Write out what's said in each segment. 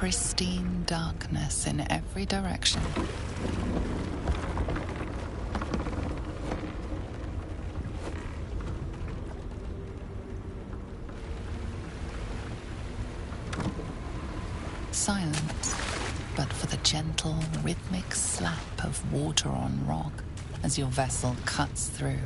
pristine darkness in every direction. Silence, but for the gentle, rhythmic slap of water on rock as your vessel cuts through.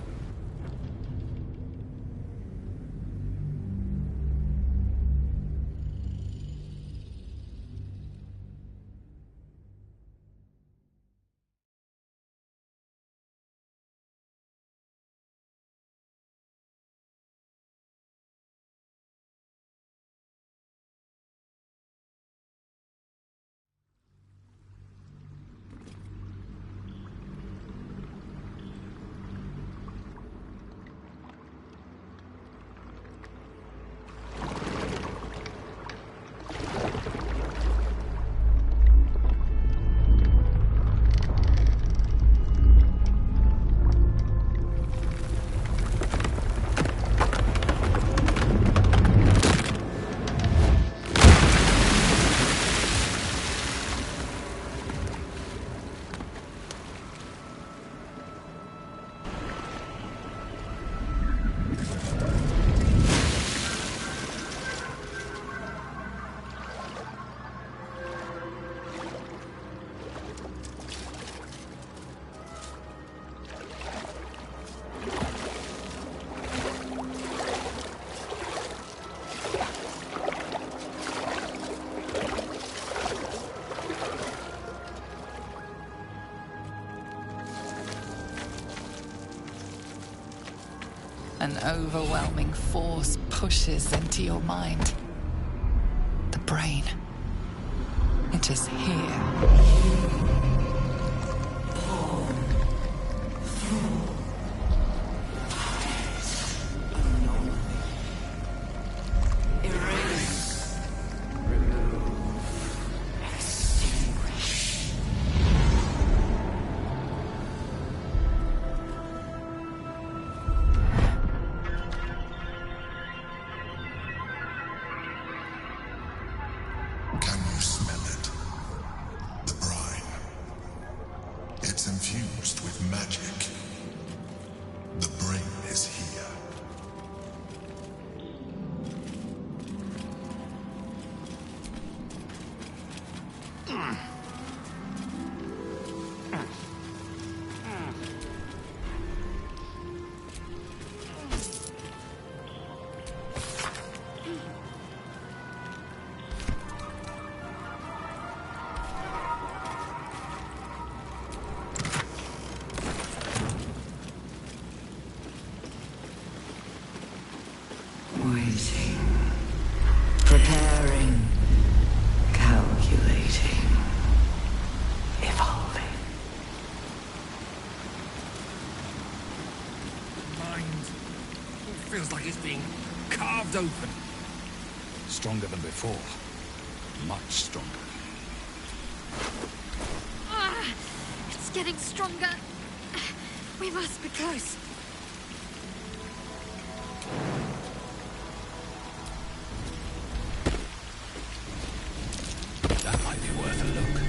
An overwhelming force pushes into your mind. The brain. It is here. Can you smell it? The brine. It's infused with magic. The brain is here. Waiting, preparing, calculating, evolving. Mind feels like it's being carved open. Stronger than before. Much stronger. It's getting stronger. We must be close. That might be worth a look.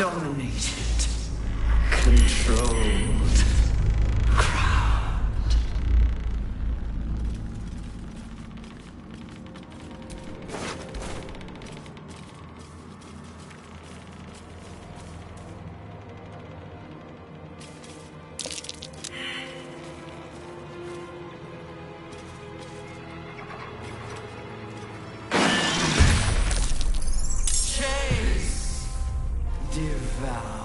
dominated, controlled, crowned. Chase, devour.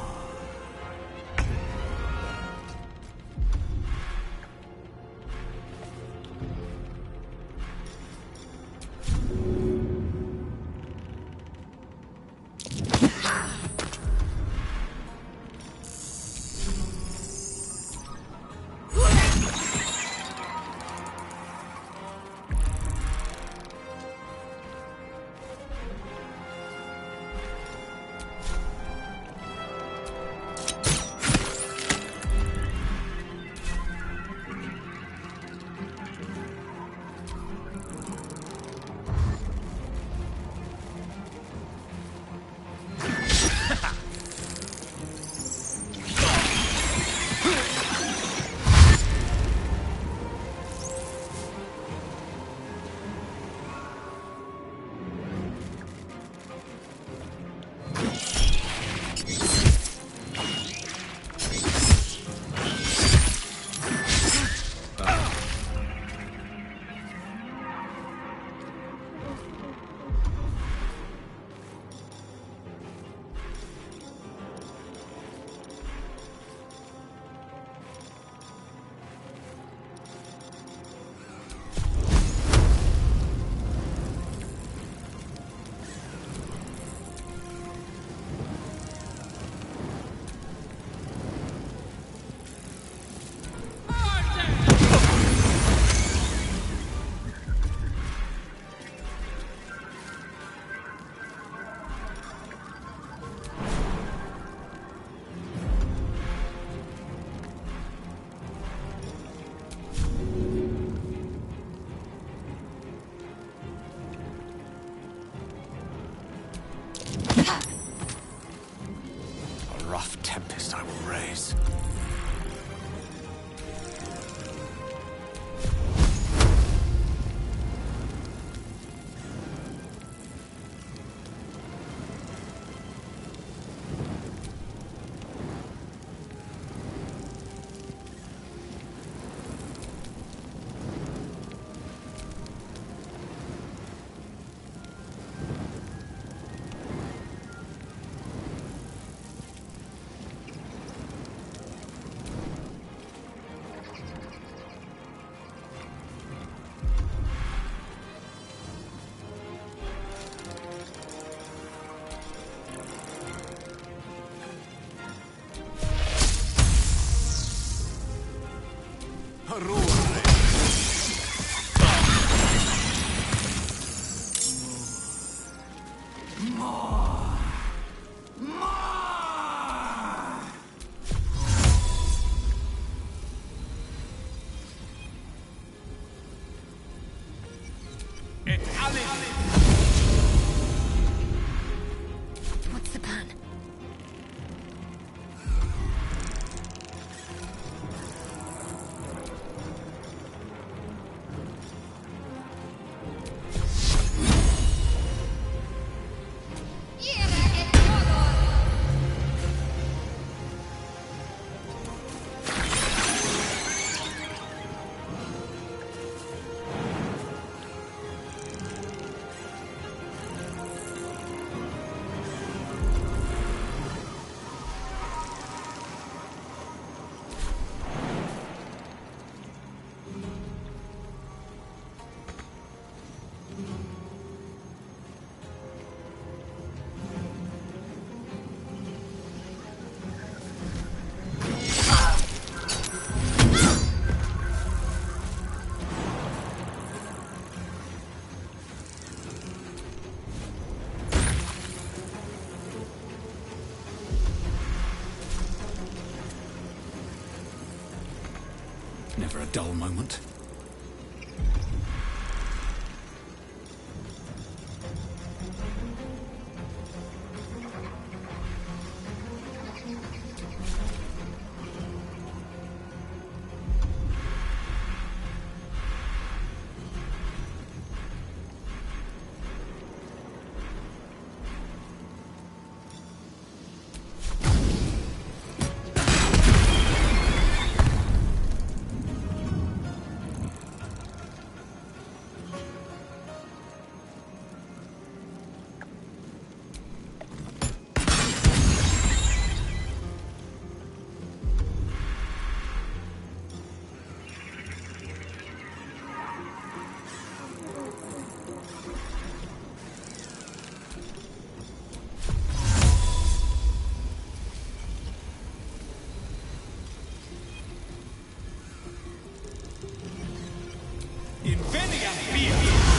A rough tempest I will raise. What's the plan? Never a dull moment. Invenia Fiat!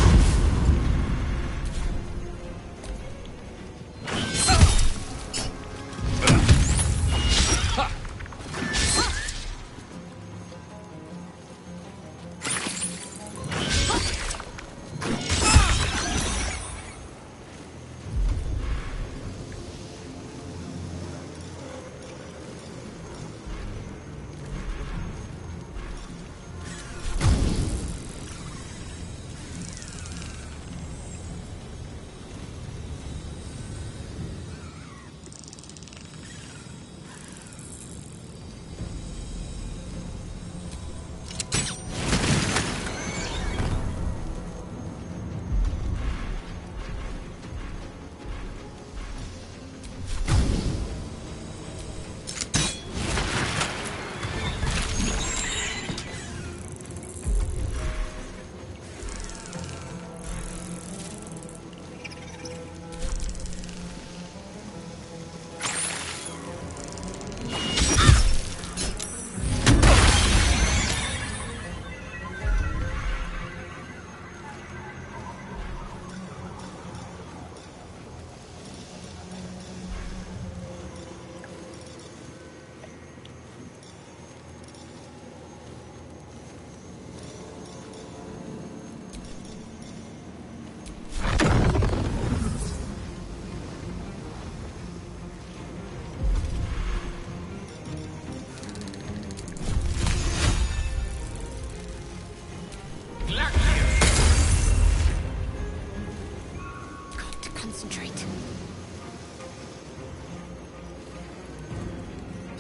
Concentrate.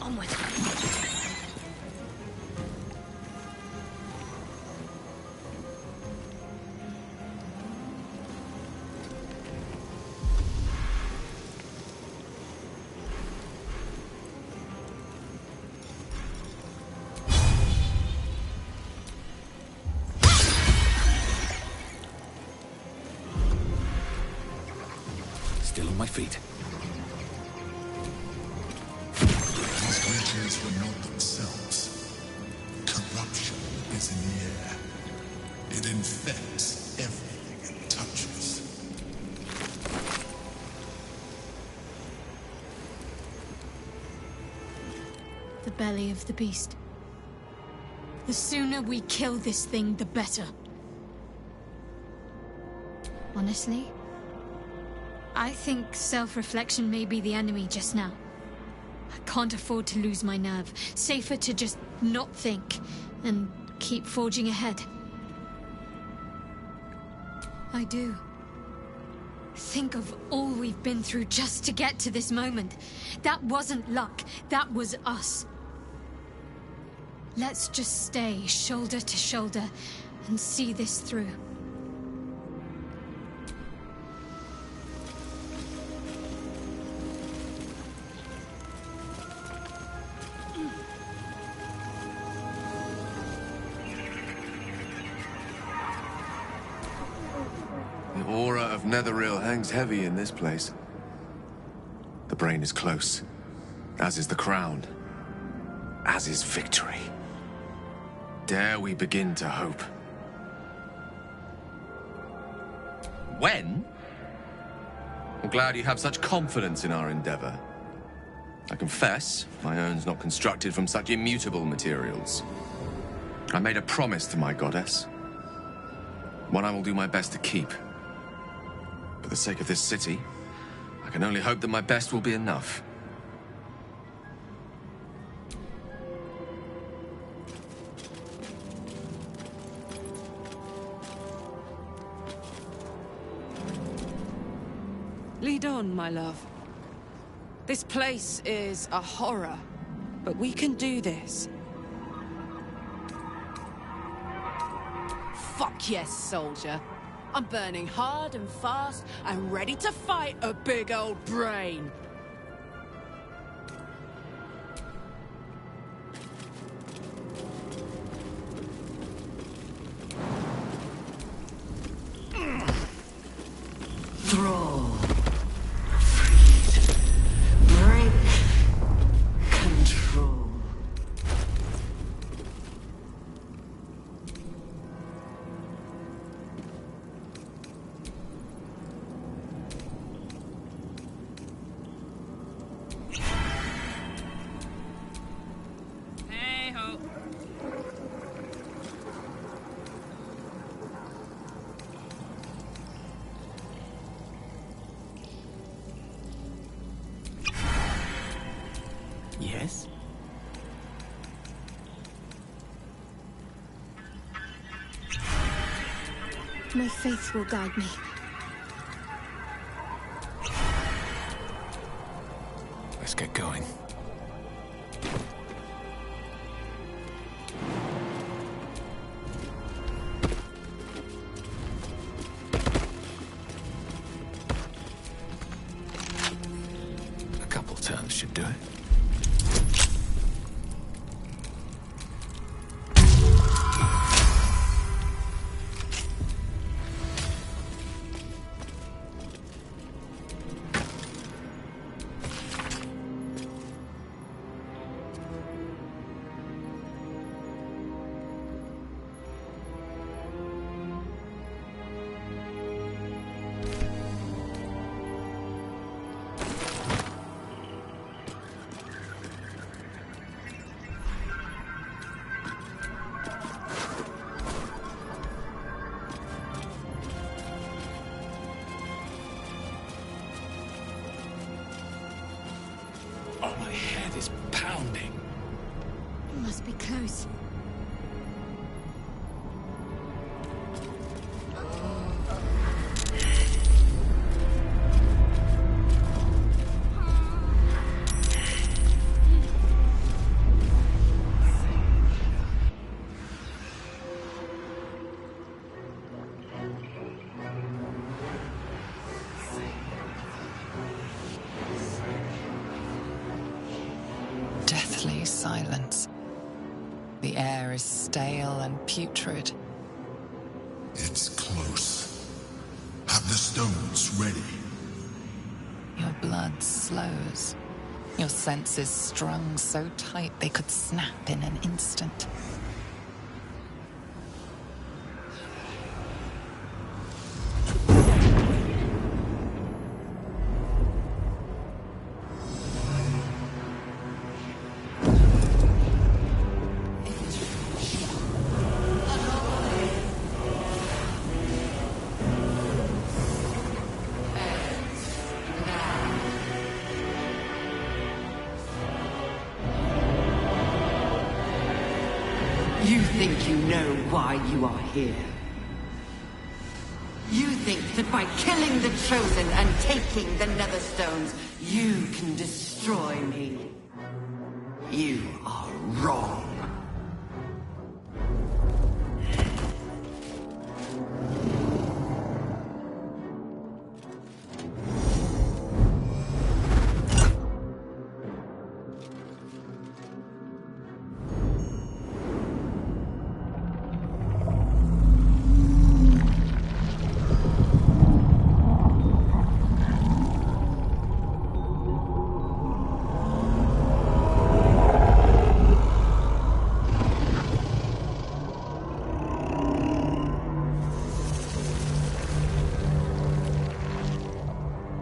Onward. Still on my feet. These creatures were not themselves. Corruption is in the air. It infects everything it touches. The belly of the beast. The sooner we kill this thing, the better. Honestly, I think self-reflection may be the enemy just now. I can't afford to lose my nerve. Safer to just not think and keep forging ahead. I do. Think of all we've been through just to get to this moment. That wasn't luck. That was us. Let's just stay shoulder to shoulder and see this through. The aura of Netherreal hangs heavy in this place. The brain is close, as is the crown, as is victory. Dare we begin to hope? When? I'm glad you have such confidence in our endeavor. I confess, my own's not constructed from such immutable materials. I made a promise to my goddess. One I will do my best to keep. For the sake of this city, I can only hope that my best will be enough. Lead on, my love. This place is a horror, but we can do this. Fuck yes, soldier. I'm burning hard and fast and ready to fight a big old brain. Thrall. Freed. Break. My faith will guide me. Let's get going. A couple turns should do it. Oh, my head is pounding. It must be close. Deathly silence. The air is stale and putrid. It's close. Have the stones ready. Your blood slows. Your senses strung so tight they could snap in an instant. You think you know why you are here. You think that by killing the Chosen and taking the Netherstones, you can destroy me. You are wrong.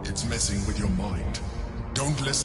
It's messing with your mind. Don't listen.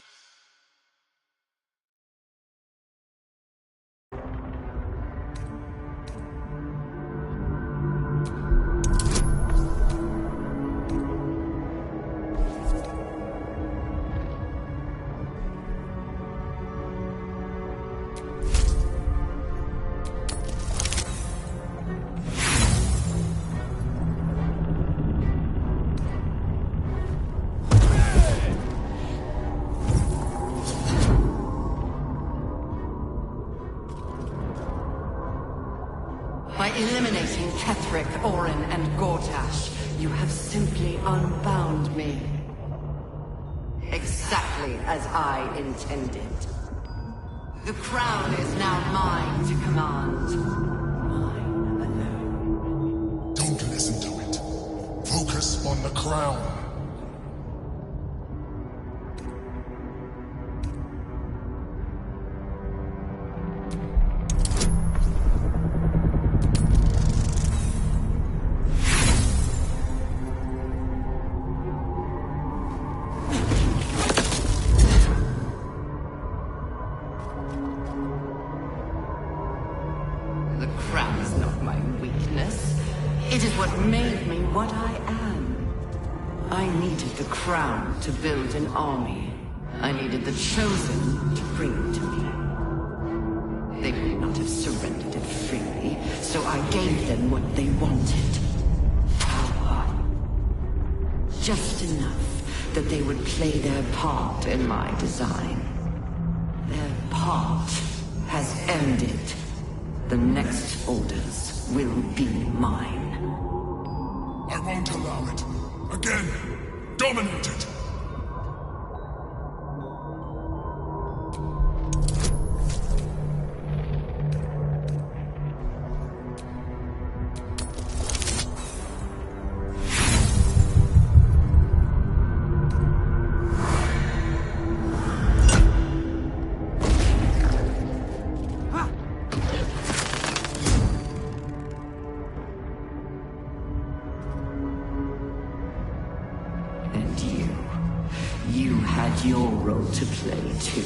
By eliminating Ketheric, Orin, and Gortash, you have simply unbound me. Exactly as I intended. The crown is now mine to command. Mine alone. Don't listen to it. Focus on the crown. The crown is not my weakness. It is what made me what I am. I needed the crown to build an army. I needed the Chosen to bring it to me. They would not have surrendered it freely, so I gave them what they wanted. just enough that they would play their part in my design. Their part has ended. The next orders will be mine. I won't allow it. Again, dominate it! You had your role to play, too.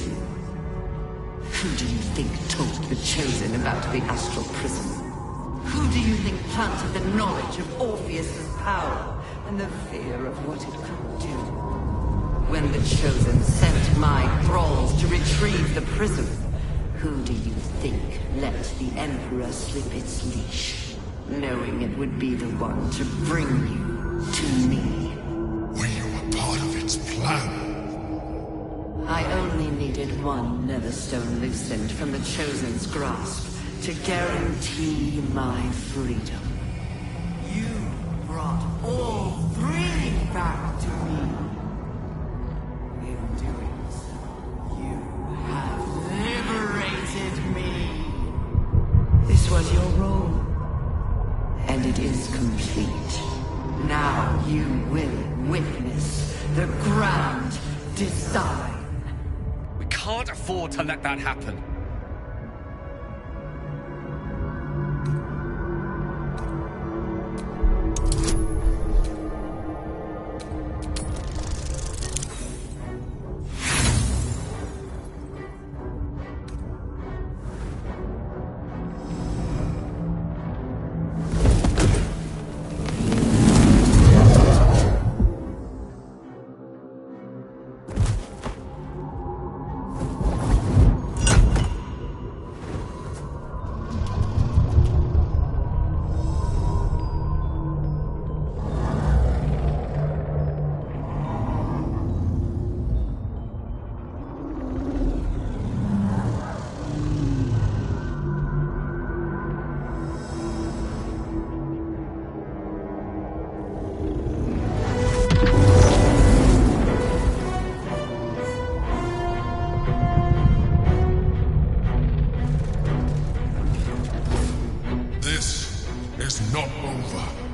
Who do you think told the Chosen about the Astral Prism? Who do you think planted the knowledge of Orpheus's power and the fear of what it could do? When the Chosen sent my thralls to retrieve the prism, who do you think let the Emperor slip its leash, knowing it would be the one to bring you to me? Were you a part of its plan? I only needed one Netherstone loosened from the Chosen's grasp to guarantee my freedom. You brought all three back to me. In doing so, you have liberated me. This was your role, and it is complete. Now you will witness the grand design. We can't afford to let that happen. is not over.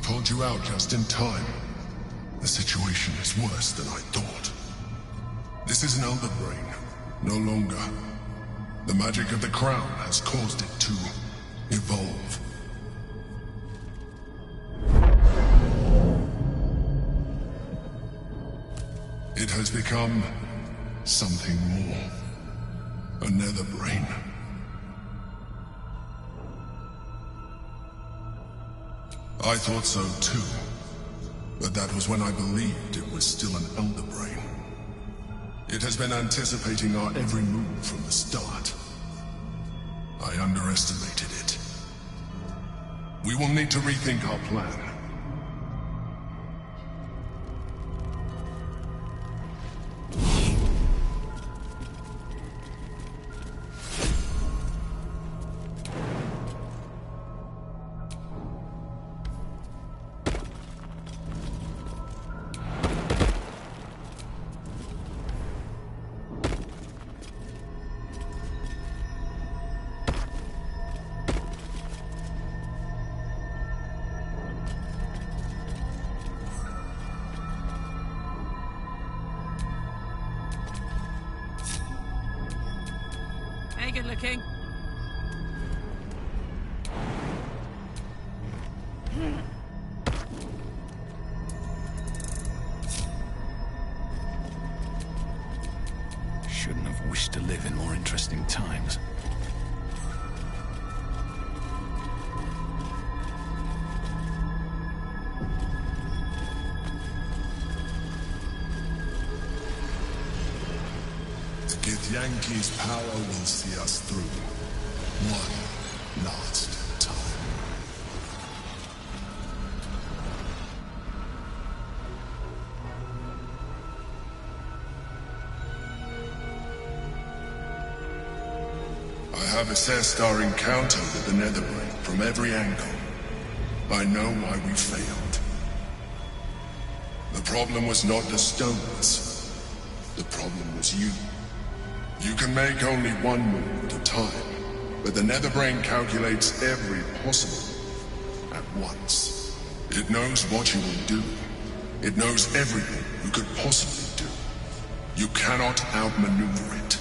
called you out just in time. The situation is worse than I thought. This is an Elder Brain, no longer. The magic of the crown has caused it to evolve. It has become something more. A nether brain. I thought so too, but that was when I believed it was still an Elder Brain. It has been anticipating our every move from the start. I underestimated it. We will need to rethink our plan. Good looking. Shouldn't have wished to live in more interesting times. Yankee's power will see us through. One last time. I have assessed our encounter with the Netherbrain from every angle. I know why we failed. The problem was not the stones. The problem was you. You can make only one move at a time, but the Netherbrain calculates every possible move at once. It knows what you will do. It knows everything you could possibly do. You cannot outmaneuver it.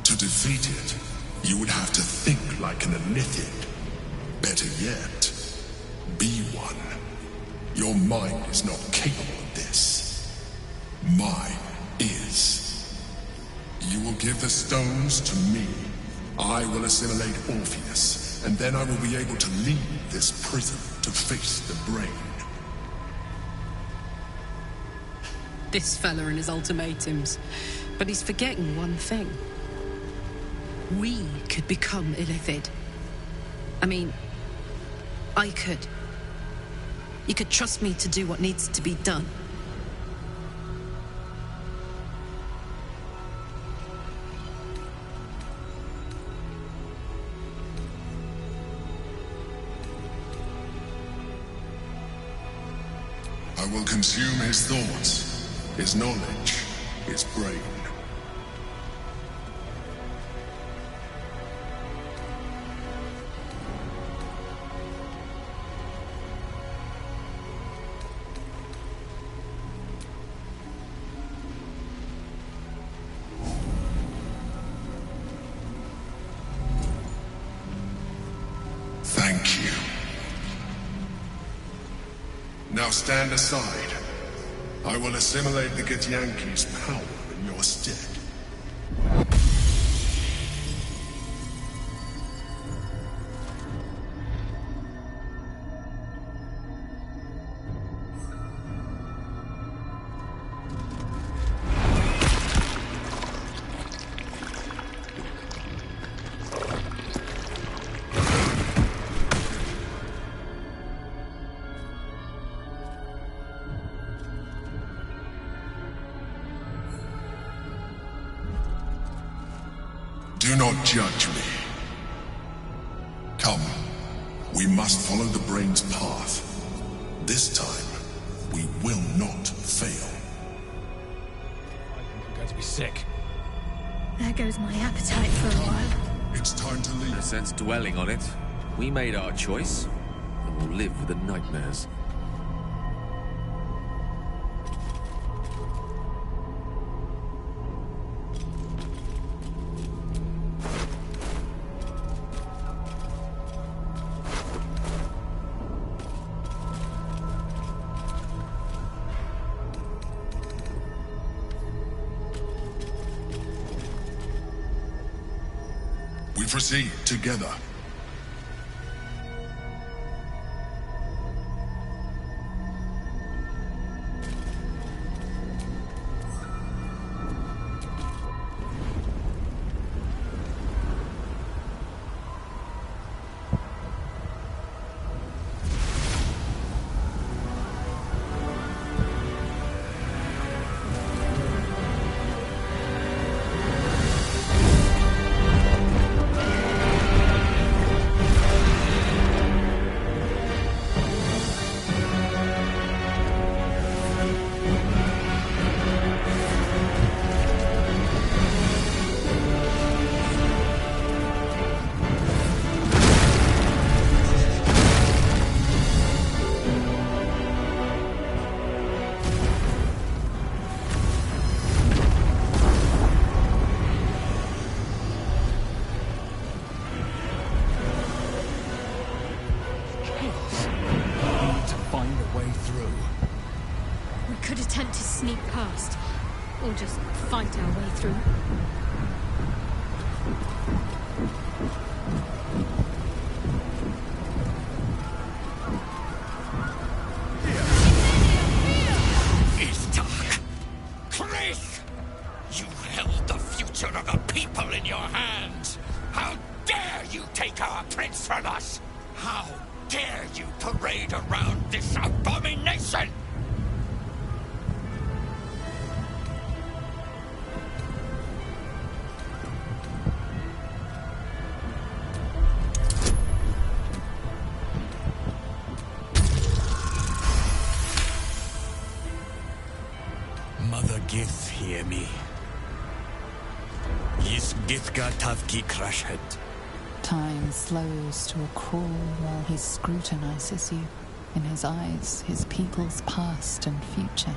To defeat it, you would have to think like an Elithid. Better yet, be one. Your mind is not capable of this. Mine is. You will give the stones to me. I will assimilate Orpheus, and then I will be able to leave this prison to face the brain. This fella and his ultimatums. But he's forgetting one thing. We could become Illithid. I mean, I could. You could trust me to do what needs to be done. I will consume his thoughts, his knowledge, his brain. Thank you. Now stand aside. I will assimilate the Githyanki's power in your stead. Do not judge me. Come, we must follow the brain's path. This time, we will not fail. I think we're going to be sick. There goes my appetite for a while. It's time to leave. No sense dwelling on it. We made our choice. The or live with the nightmares. We proceed together. Could attempt to sneak past, or just fight our way through. It's dark. Chris! You held the future of the people in your hands. How dare you take our prince from us? How dare you parade around this abomination? Mother Gith, hear me. Yis Githga Tavki Krashed. Time slows to a crawl while he scrutinizes you. In his eyes, his people's past and future.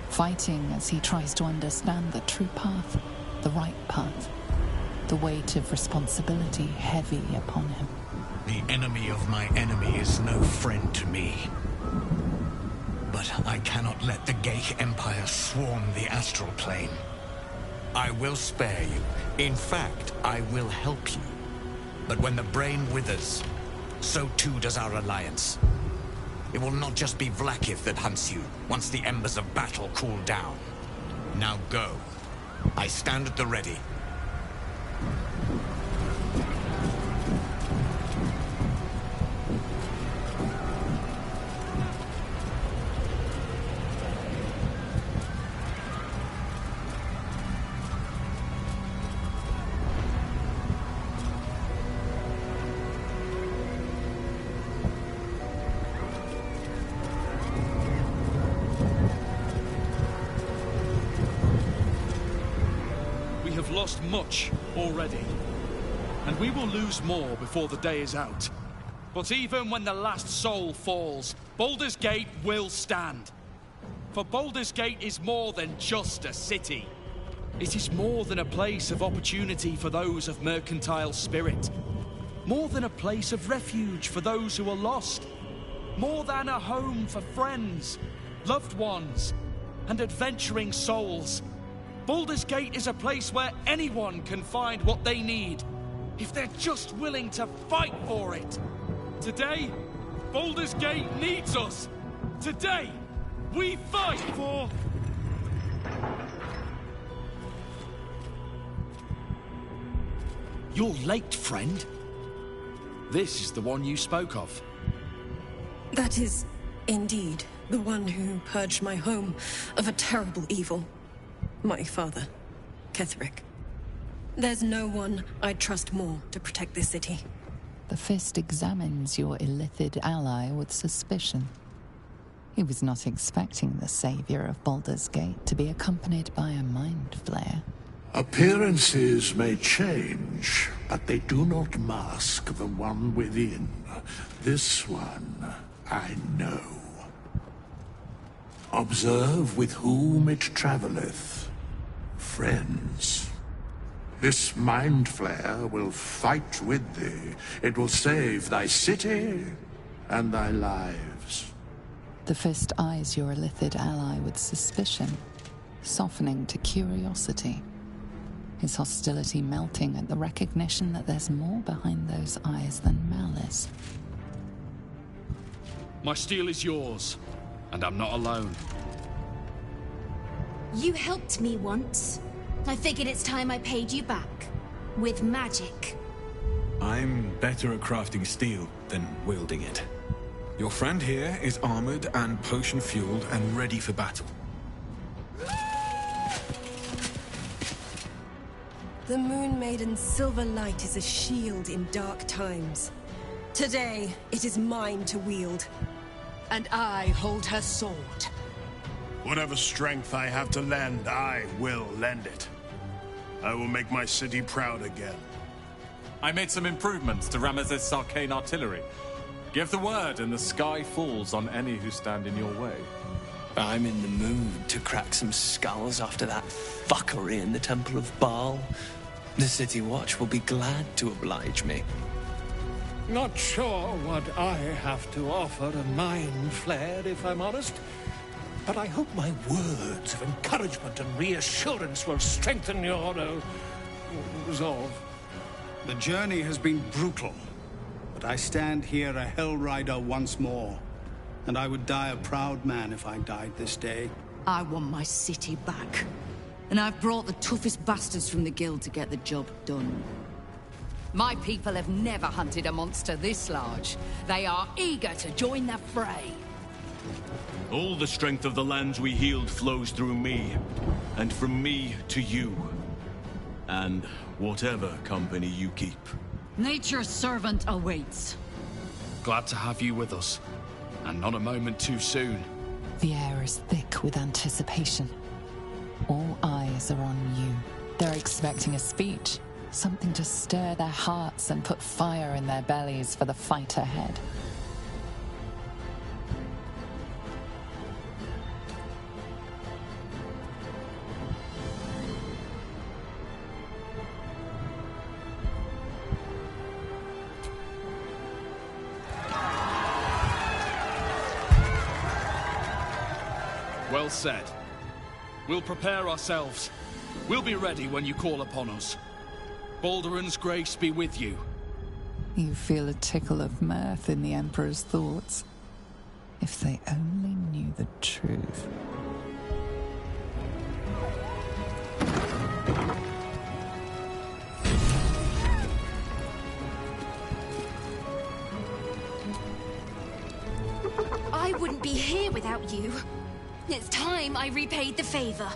Fighting as he tries to understand the true path, the right path. The weight of responsibility heavy upon him. The enemy of my enemy is no friend to me. But I cannot let the Geich Empire swarm the astral plane. I will spare you. In fact, I will help you. But when the brain withers, so too does our alliance. It will not just be Vlaakith that hunts you once the embers of battle cool down. Now go. I stand at the ready. Lost much already, and we will lose more before the day is out. But even when the last soul falls, Baldur's Gate will stand. For Baldur's Gate is more than just a city. It is more than a place of opportunity for those of mercantile spirit. More than a place of refuge for those who are lost. More than a home for friends, loved ones, and adventuring souls. Baldur's Gate is a place where anyone can find what they need, if they're just willing to fight for it. Today, Baldur's Gate needs us. Today, we fight for... You're late, friend. This is the one you spoke of. That is, indeed, the one who purged my home of a terrible evil. My father, Ketheric. There's no one I'd trust more to protect this city. The Fist examines your illithid ally with suspicion. He was not expecting the savior of Baldur's Gate to be accompanied by a mind flayer. Appearances may change, but they do not mask the one within. This one I know. Observe with whom it travelleth. Friends. This mind flare will fight with thee. It will save thy city and thy lives. The fist eyes your illithid ally with suspicion, softening to curiosity. His hostility melting at the recognition that there's more behind those eyes than malice. My steel is yours, and I'm not alone. You helped me once. I figured it's time I paid you back. With magic. I'm better at crafting steel than wielding it. Your friend here is armored and potion-fueled and ready for battle. The Moon Maiden's silver light is a shield in dark times. Today, it is mine to wield. And I hold her sword. Whatever strength I have to lend, I will lend it. I will make my city proud again. I made some improvements to Ramesses' arcane artillery. Give the word and the sky falls on any who stand in your way. I'm in the mood to crack some skulls after that fuckery in the Temple of Baal. The City Watch will be glad to oblige me. Not sure what I have to offer a mind flare, if I'm honest. But I hope my words of encouragement and reassurance will strengthen your resolve. The journey has been brutal, but I stand here a Hell Rider once more. And I would die a proud man if I died this day. I want my city back. And I've brought the toughest bastards from the guild to get the job done. My people have never hunted a monster this large. They are eager to join the fray. All the strength of the lands we healed flows through me, and from me to you. And whatever company you keep. Nature's servant awaits. Glad to have you with us, and not a moment too soon. The air is thick with anticipation. All eyes are on you. They're expecting a speech, something to stir their hearts and put fire in their bellies for the fight ahead. Well said. We'll prepare ourselves. We'll be ready when you call upon us. Baldur's grace be with you. You feel a tickle of mirth in the Emperor's thoughts. If they only knew the truth. I wouldn't be here without you. It's time I repaid the favor.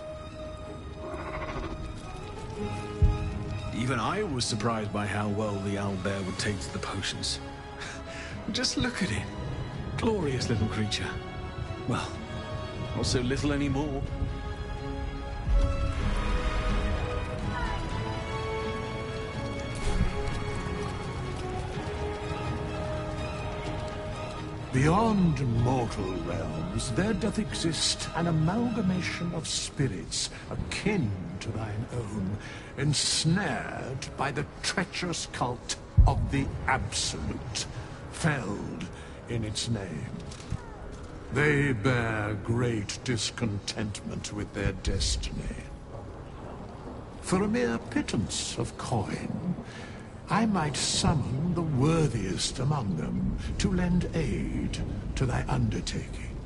Even I was surprised by how well the owlbear would take to the potions. Just look at it. Glorious little creature. Well, not so little anymore. Beyond mortal realms, there doth exist an amalgamation of spirits akin to thine own, ensnared by the treacherous cult of the Absolute, felled in its name. They bear great discontentment with their destiny. For a mere pittance of coin, I might summon the worthiest among them to lend aid to thy undertaking.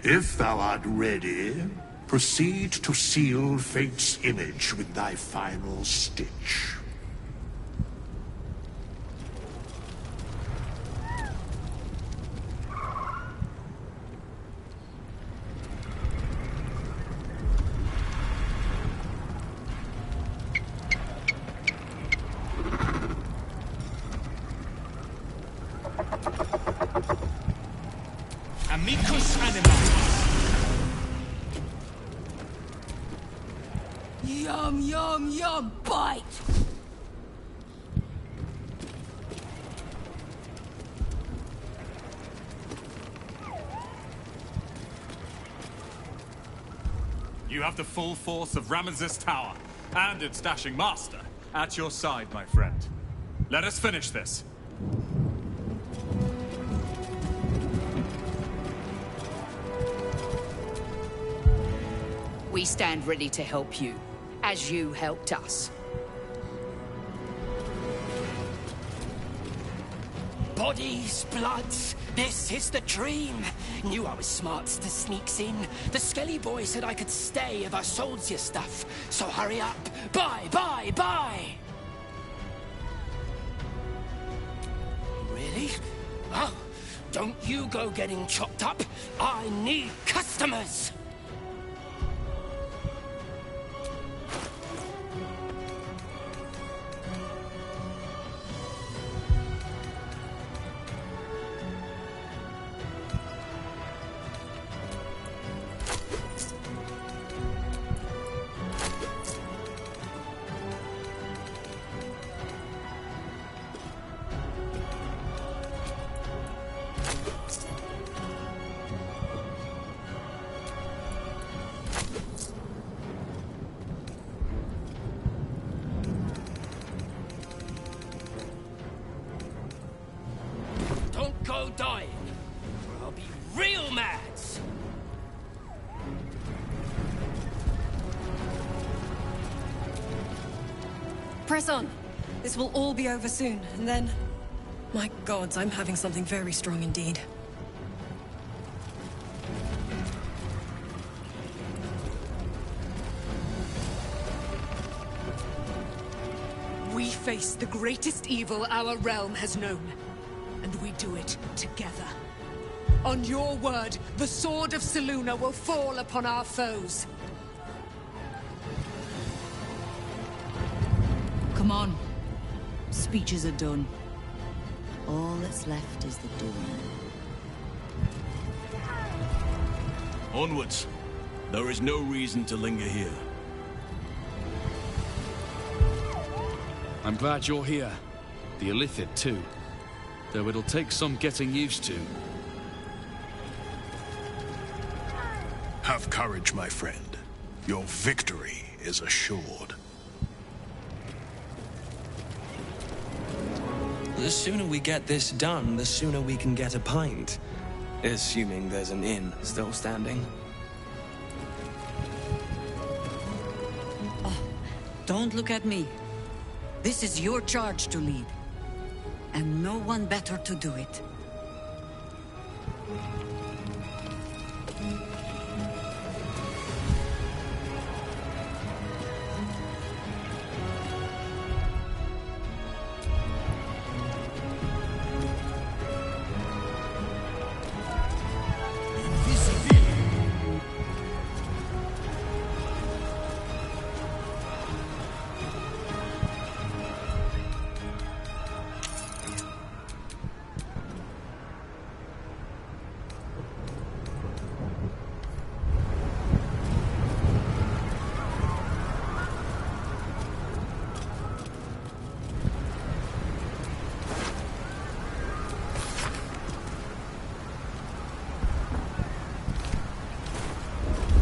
If thou art ready, proceed to seal fate's image with thy final stitch. Amicus animalis. Yum, yum, yum, bite! you have the full force of Ramesses Tower and its dashing master at your side, my friend. Let us finish this. We stand ready to help you, as you helped us. Bodies, bloods, this is the dream. Knew I was smart to sneaks in. The Skelly boy said I could stay if I sold you stuff. So hurry up. Buy, buy, buy! Really? Oh, don't you go getting chopped up. I need customers! Go dying, or I'll be real mad. Press on. This will all be over soon, and then... My gods, I'm having something very strong indeed. We face the greatest evil our realm has known. And we do it together. On your word, the sword of Selûne will fall upon our foes. Come on. Speeches are done. All that's left is the doing. Onwards. There is no reason to linger here. I'm glad you're here. The Illithid, too. Though it'll take some getting used to. Have courage, my friend. Your victory is assured. The sooner we get this done, the sooner we can get a pint. Assuming there's an inn still standing. Oh, don't look at me. This is your charge to lead. And no one better to do it.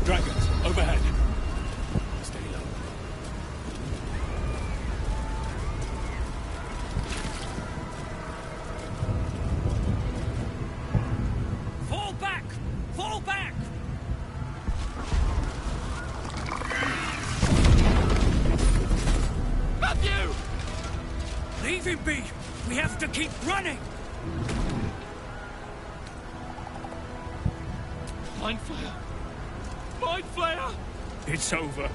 Dragons, overhead. Stay low. Fall back! Fall back! Matthew! Leave him be! We have to keep running! Mind flayer! Mind flayer! It's over.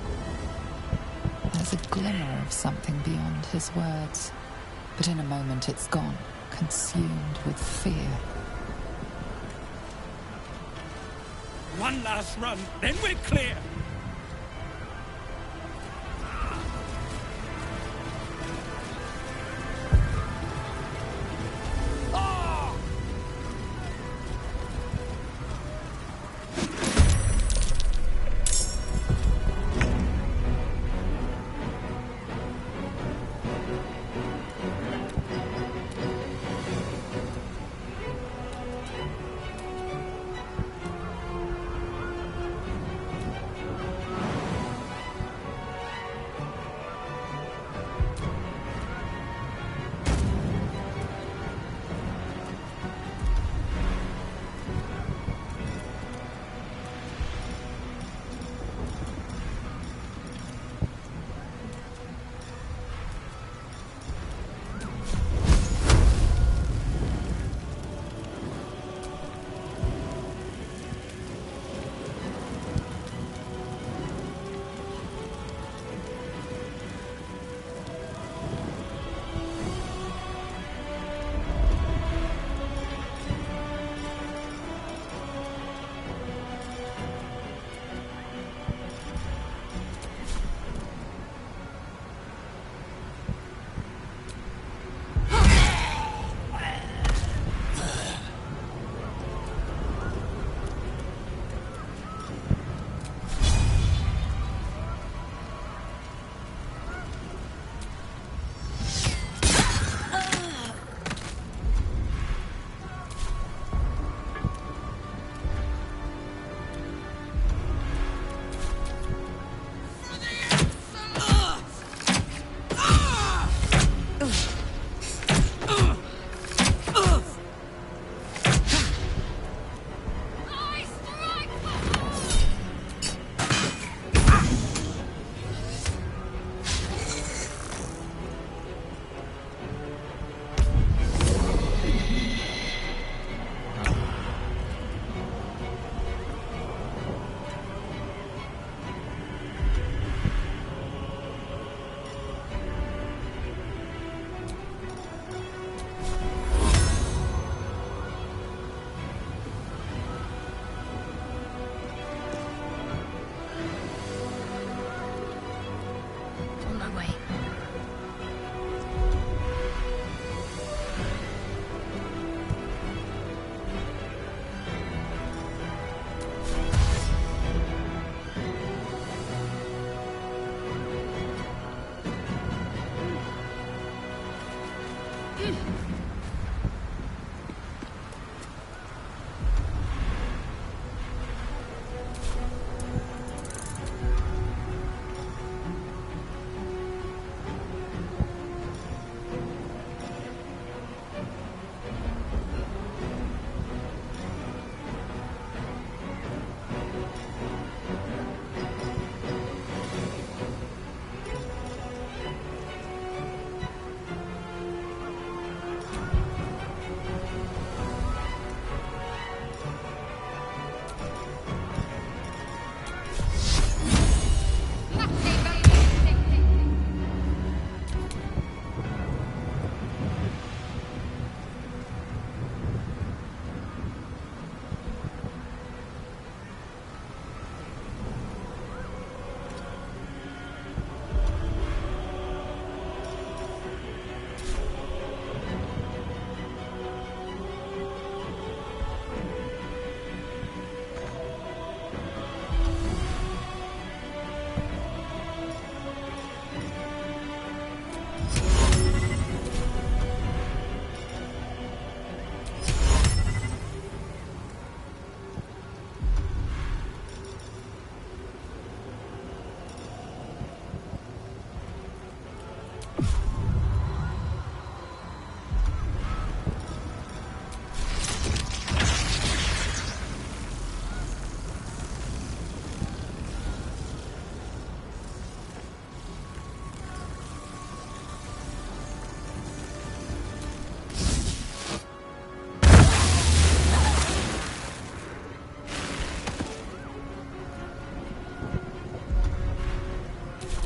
There's a glimmer of something beyond his words, but in a moment it's gone, consumed with fear. One last run, then we're clear.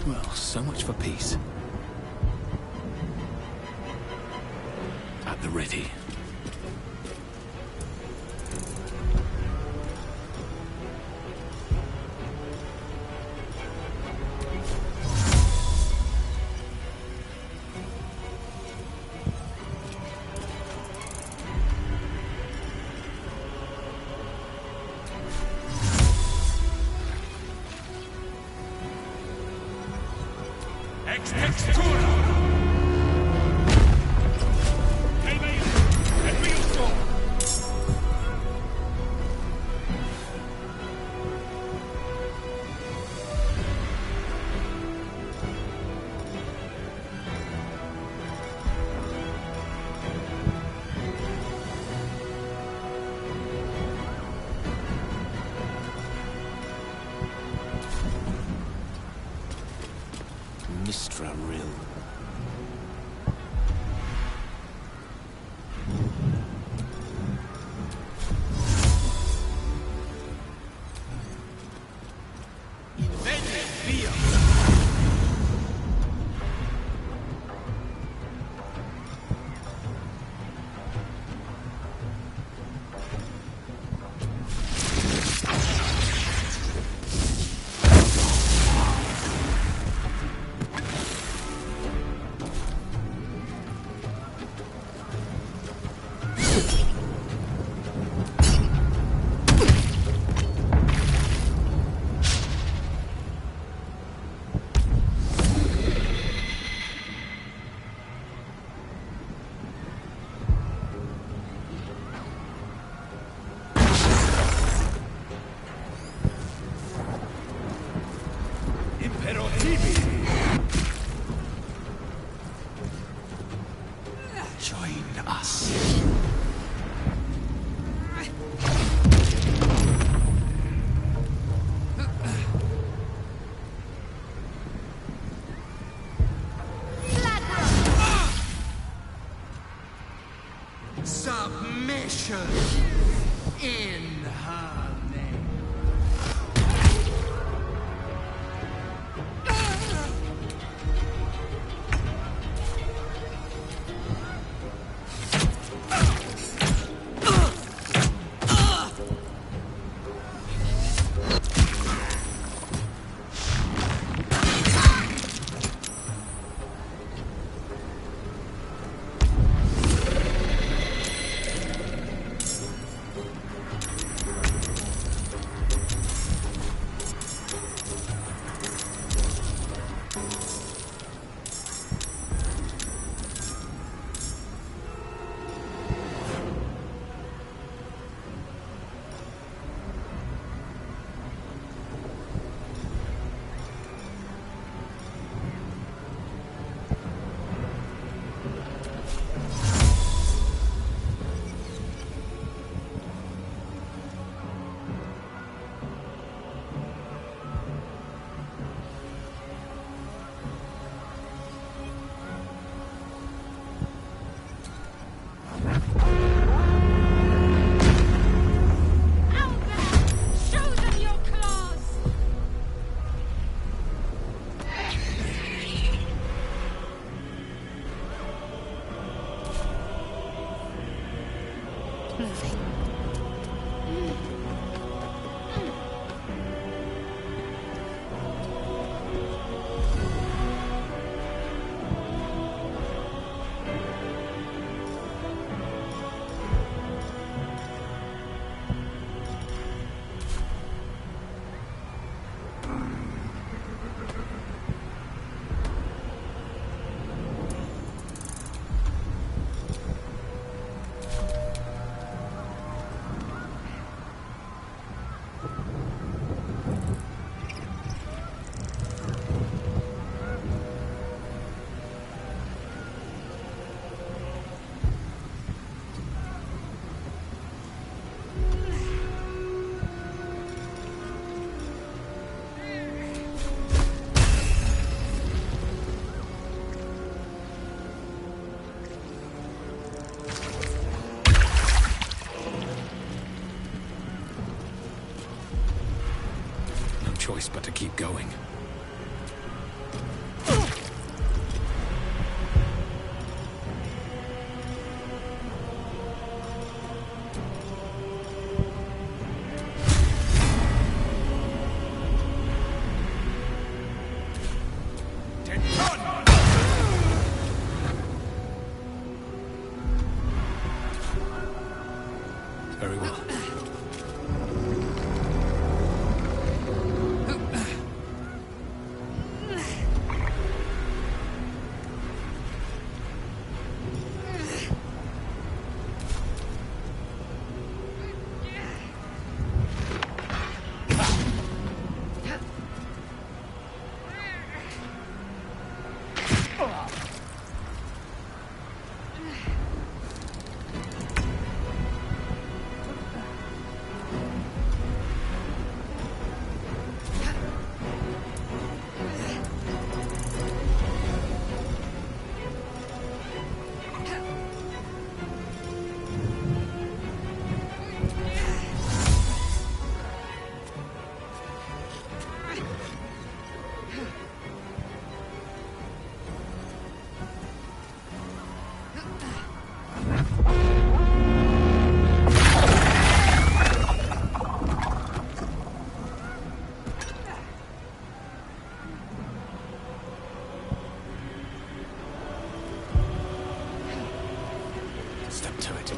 Well, so much for peace. At the ready. Join us. Submission in her name. moving. Choice but to keep going. Very well. Step to it.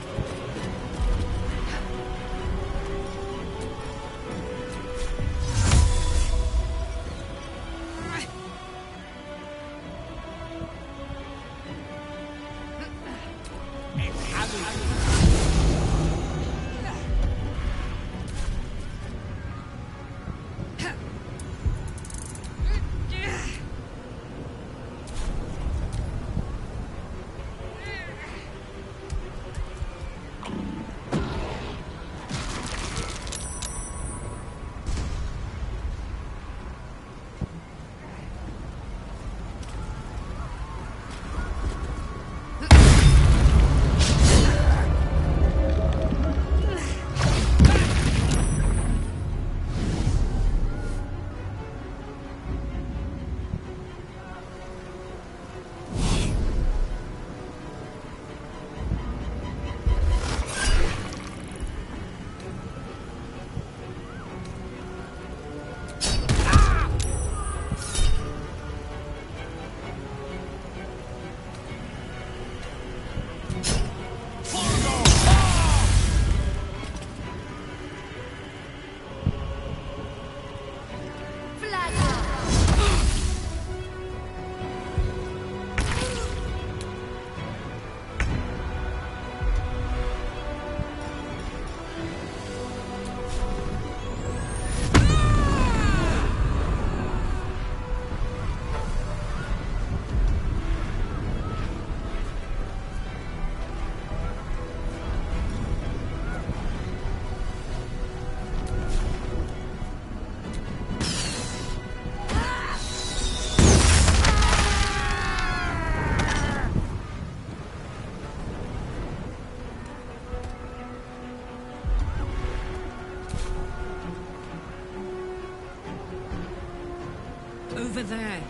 Over there.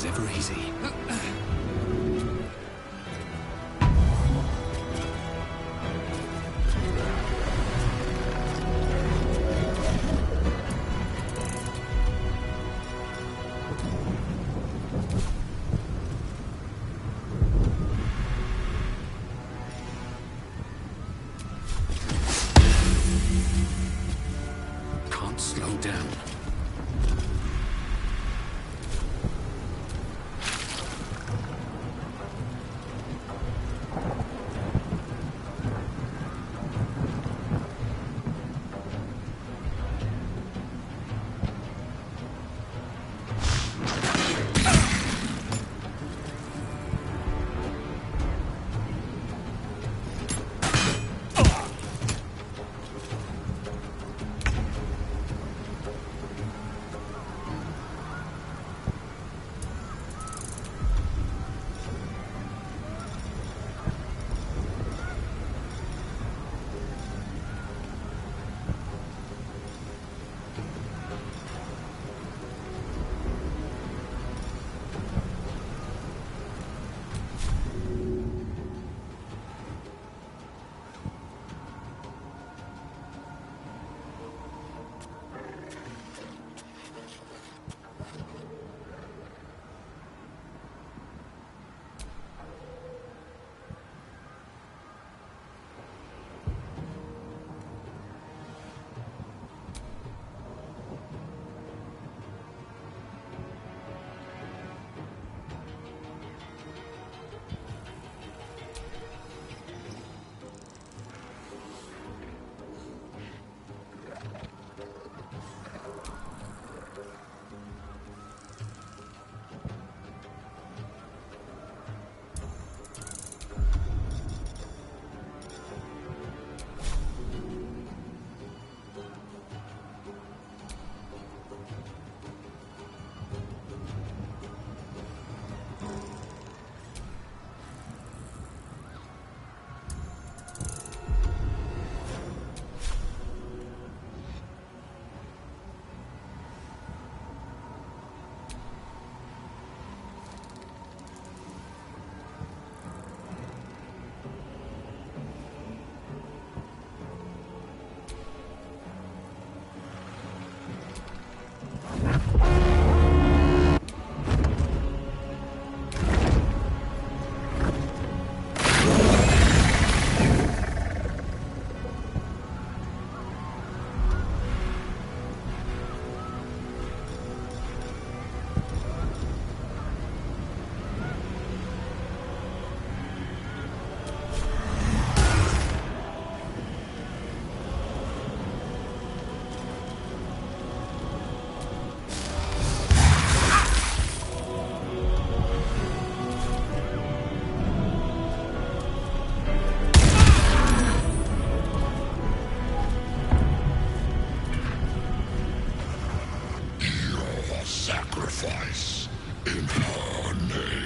was ever easy. Can't slow down. Sacrifice in her name.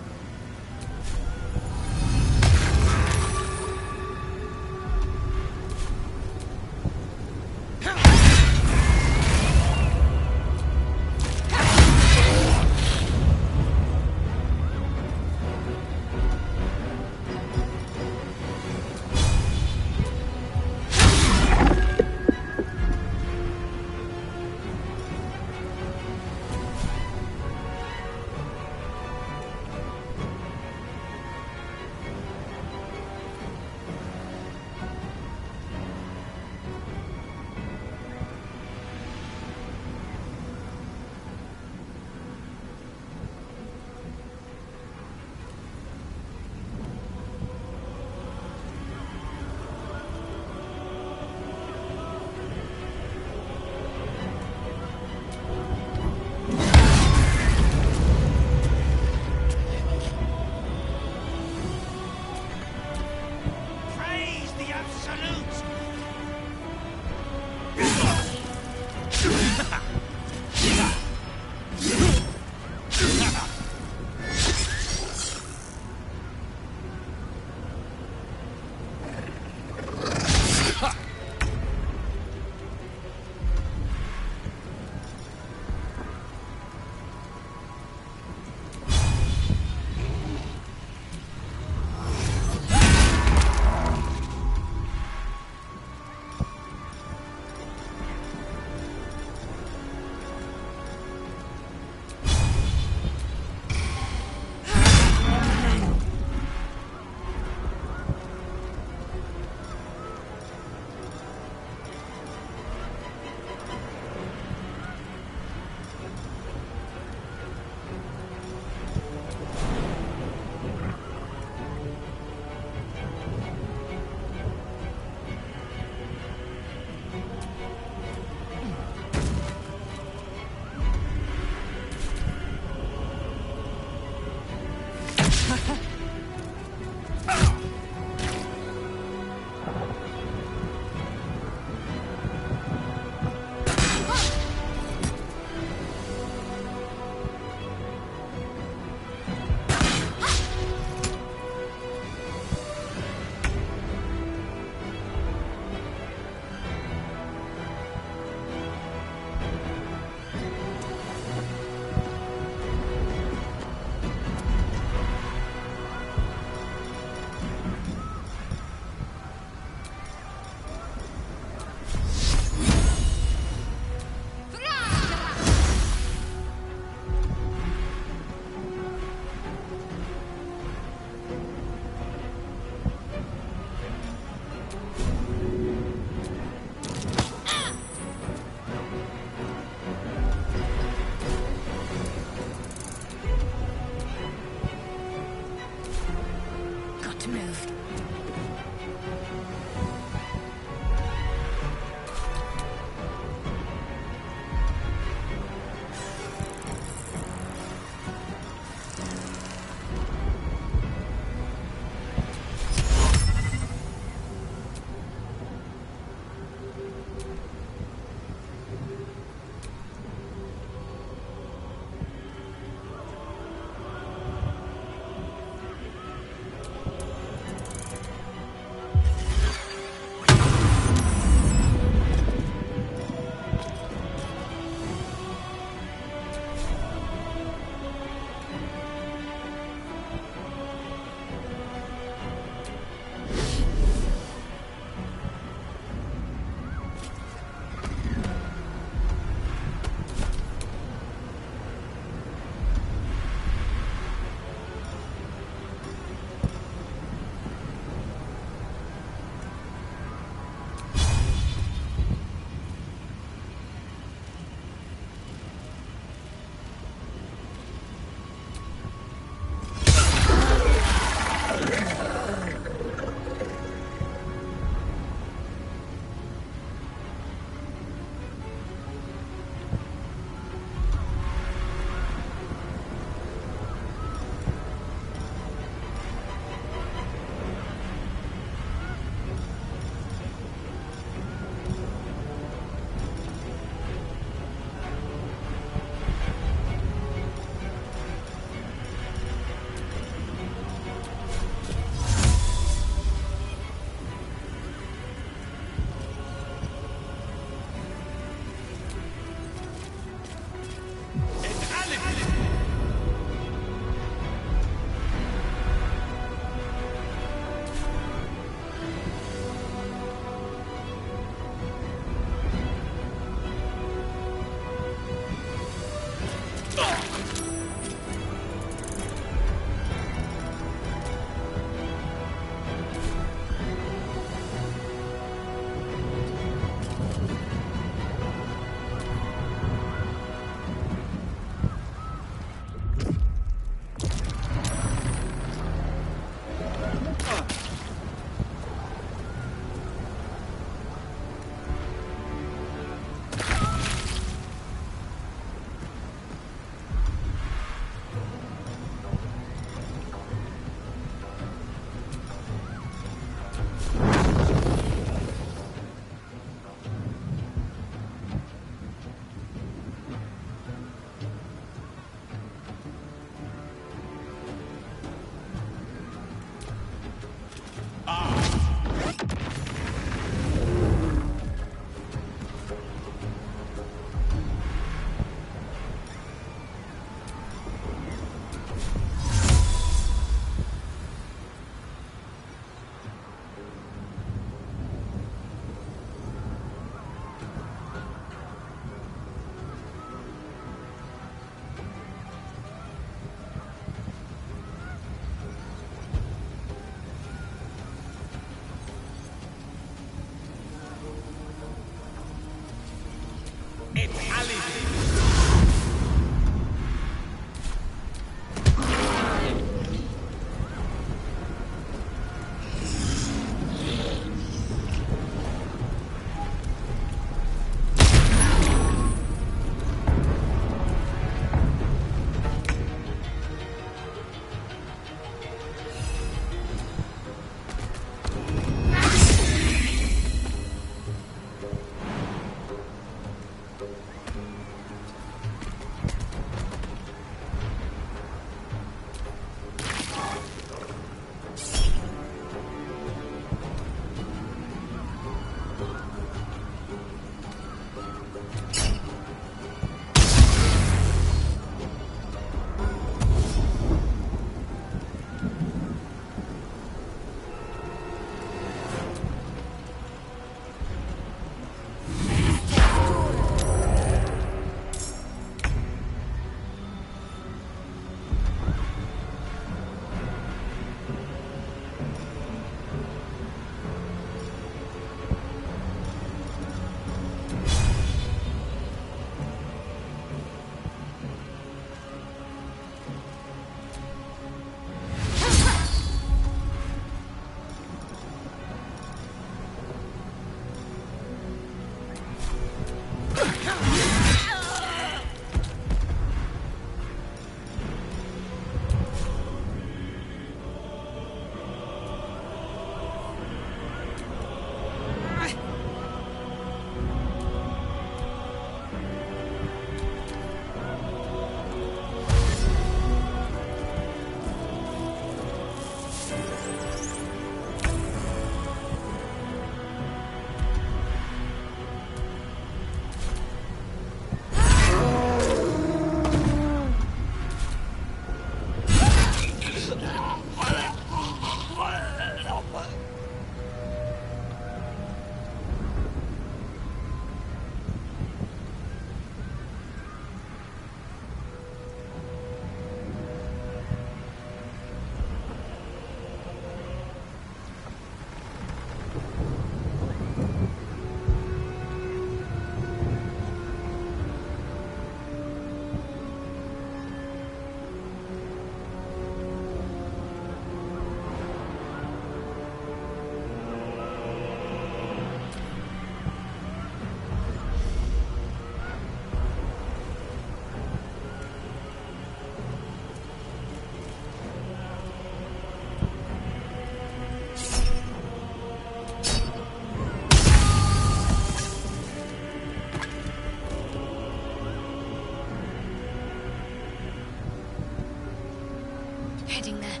heading there.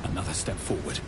Another step forward.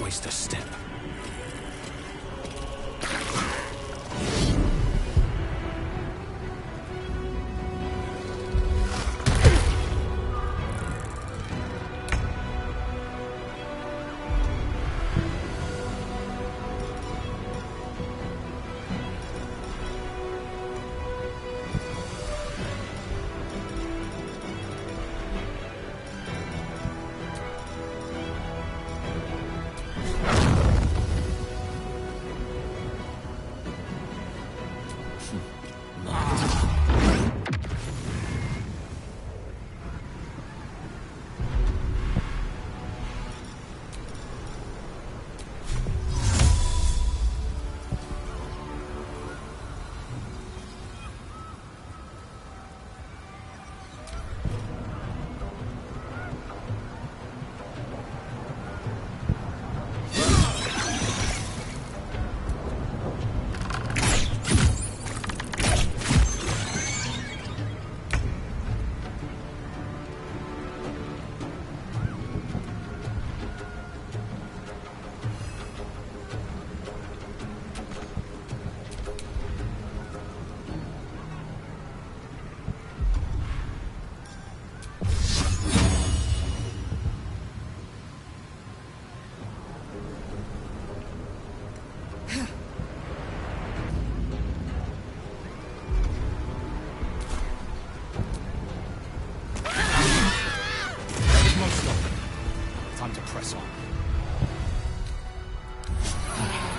waste a step.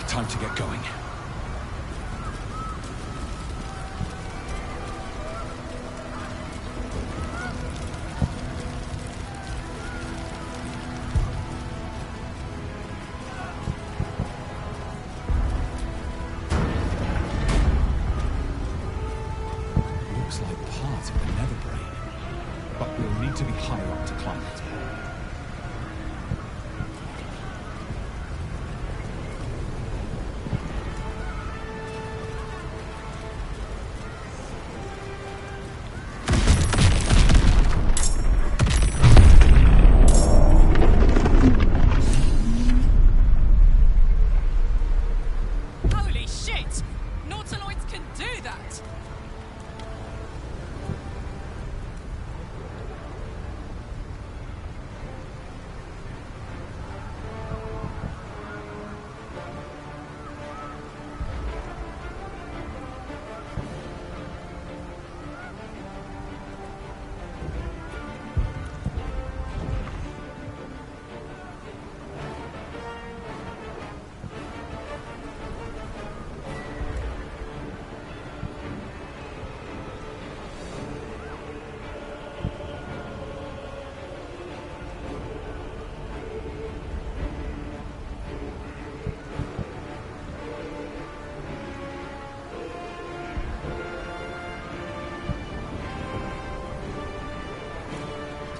Time to get going. Looks like part of the nether brain, but we'll need to be higher up to climb it.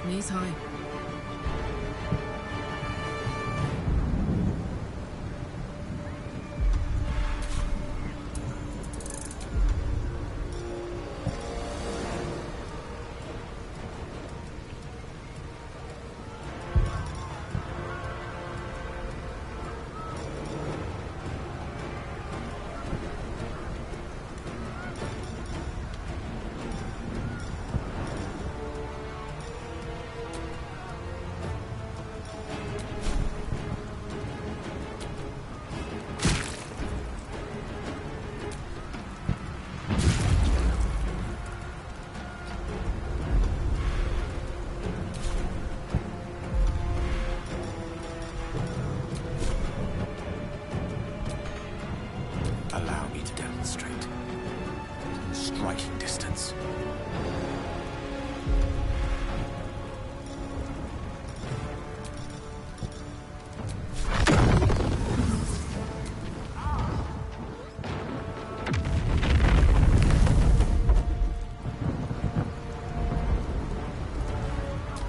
Knees high. Allow me to demonstrate. Striking distance.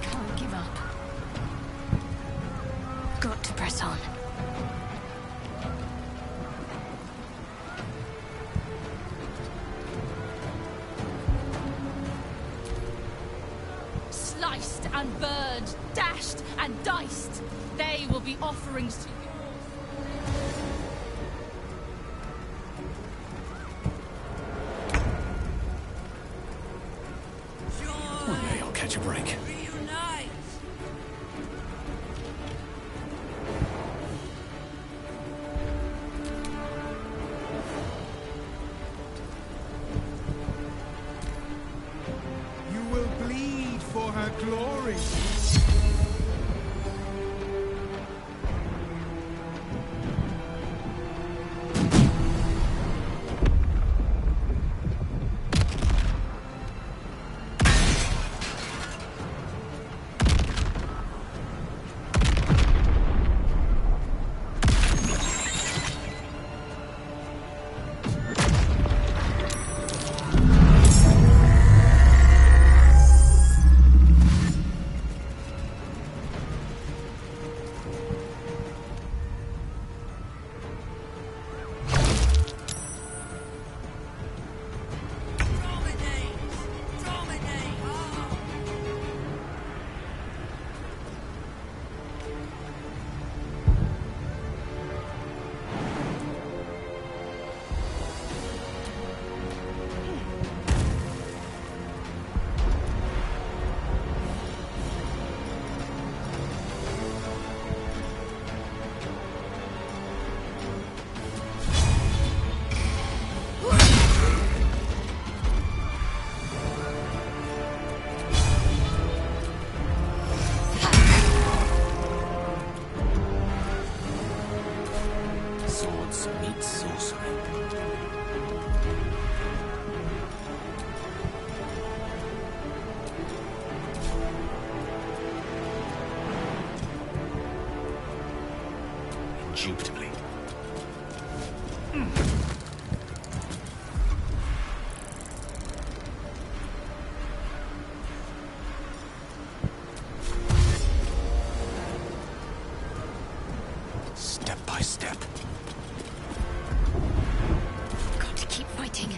Can't give up. Got to press on. Sliced and burned, dashed and diced. They will be offerings to you. Science meets sorcery. Indubitably. Step by step. Got to keep fighting.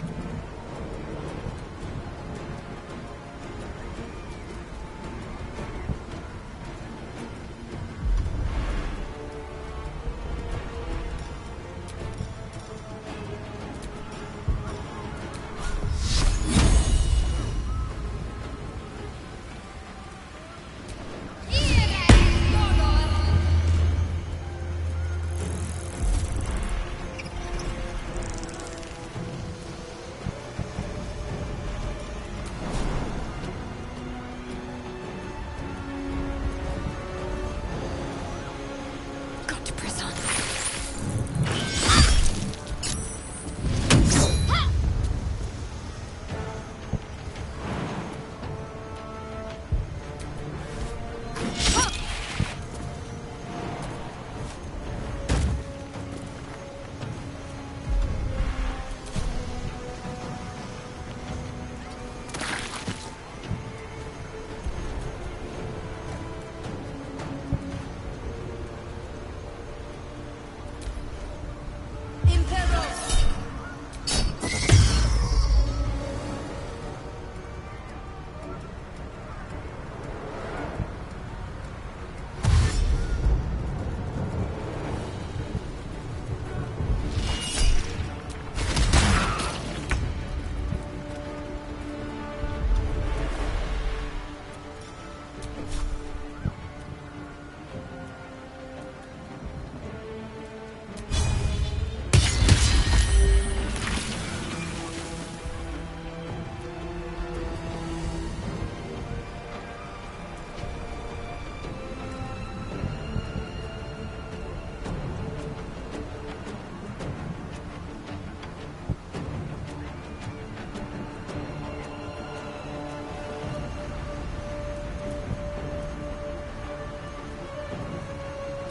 Got to press on.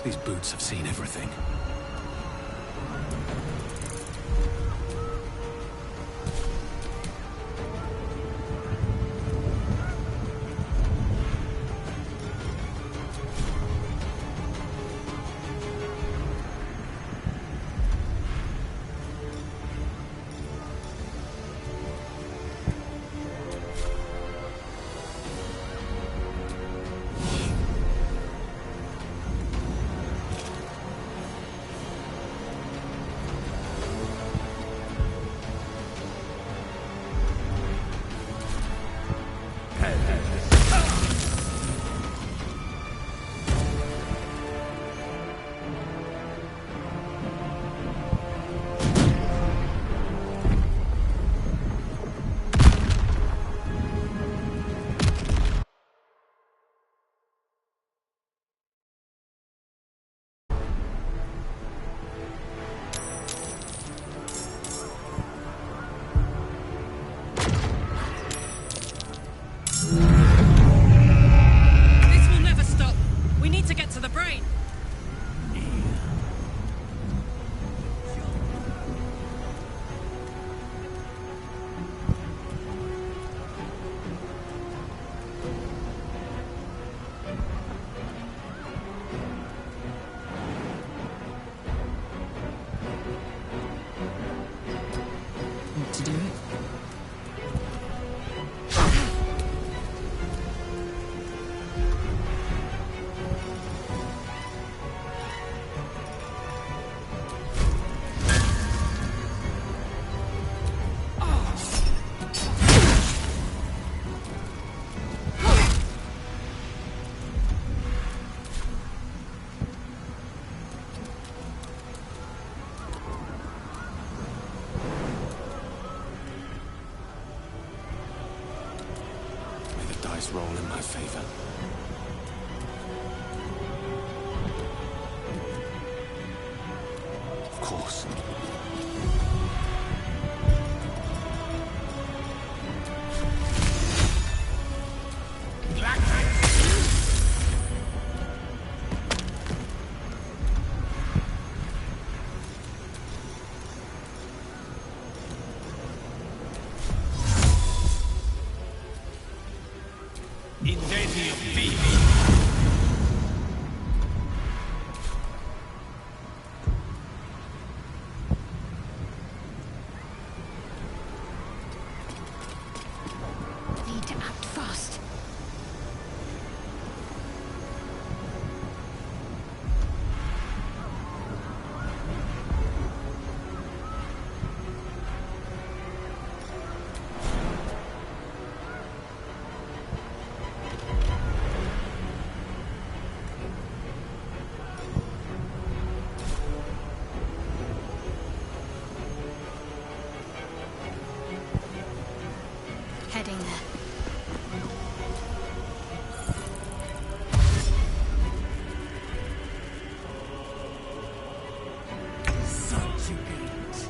These boots have seen everything. To do it. Roll in my favor. course. Need to act fast. Heading there. Subjugate.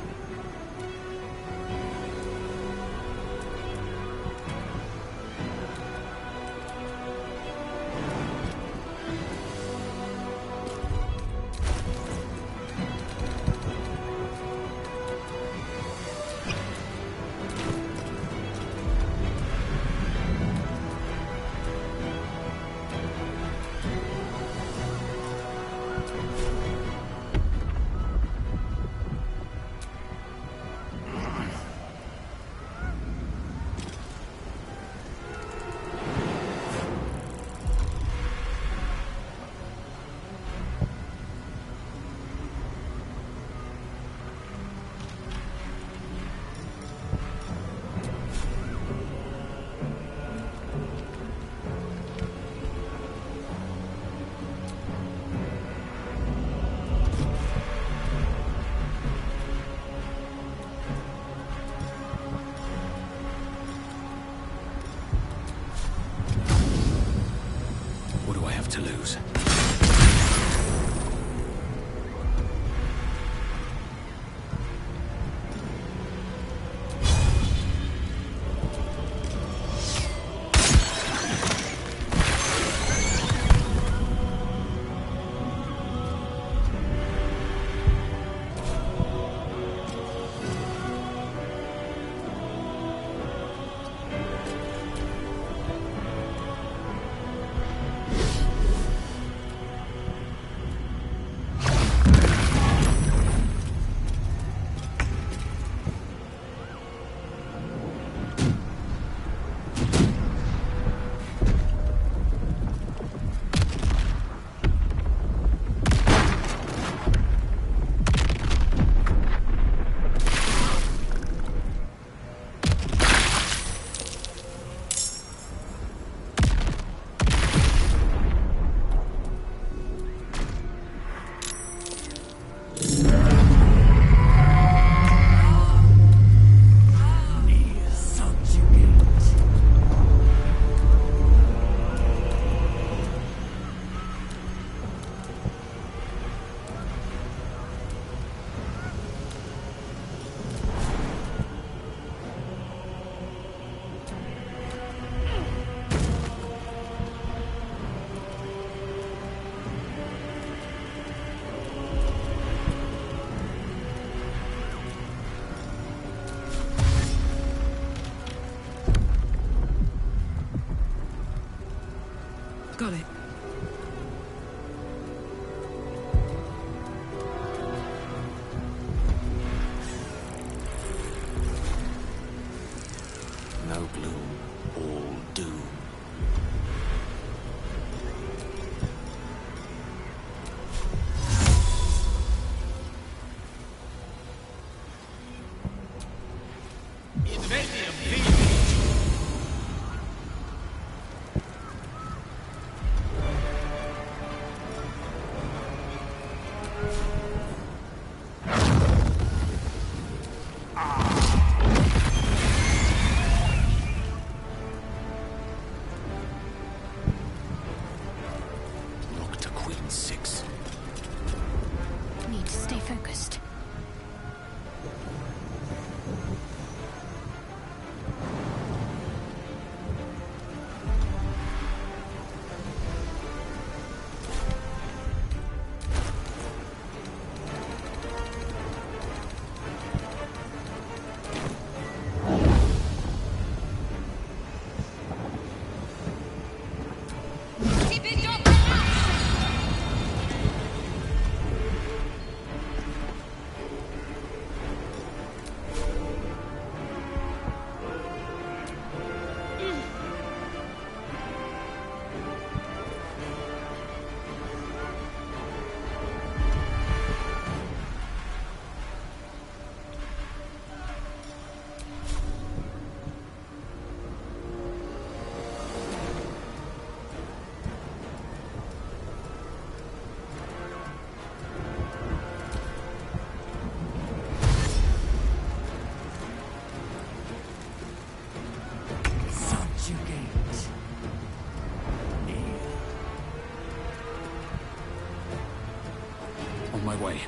On my way.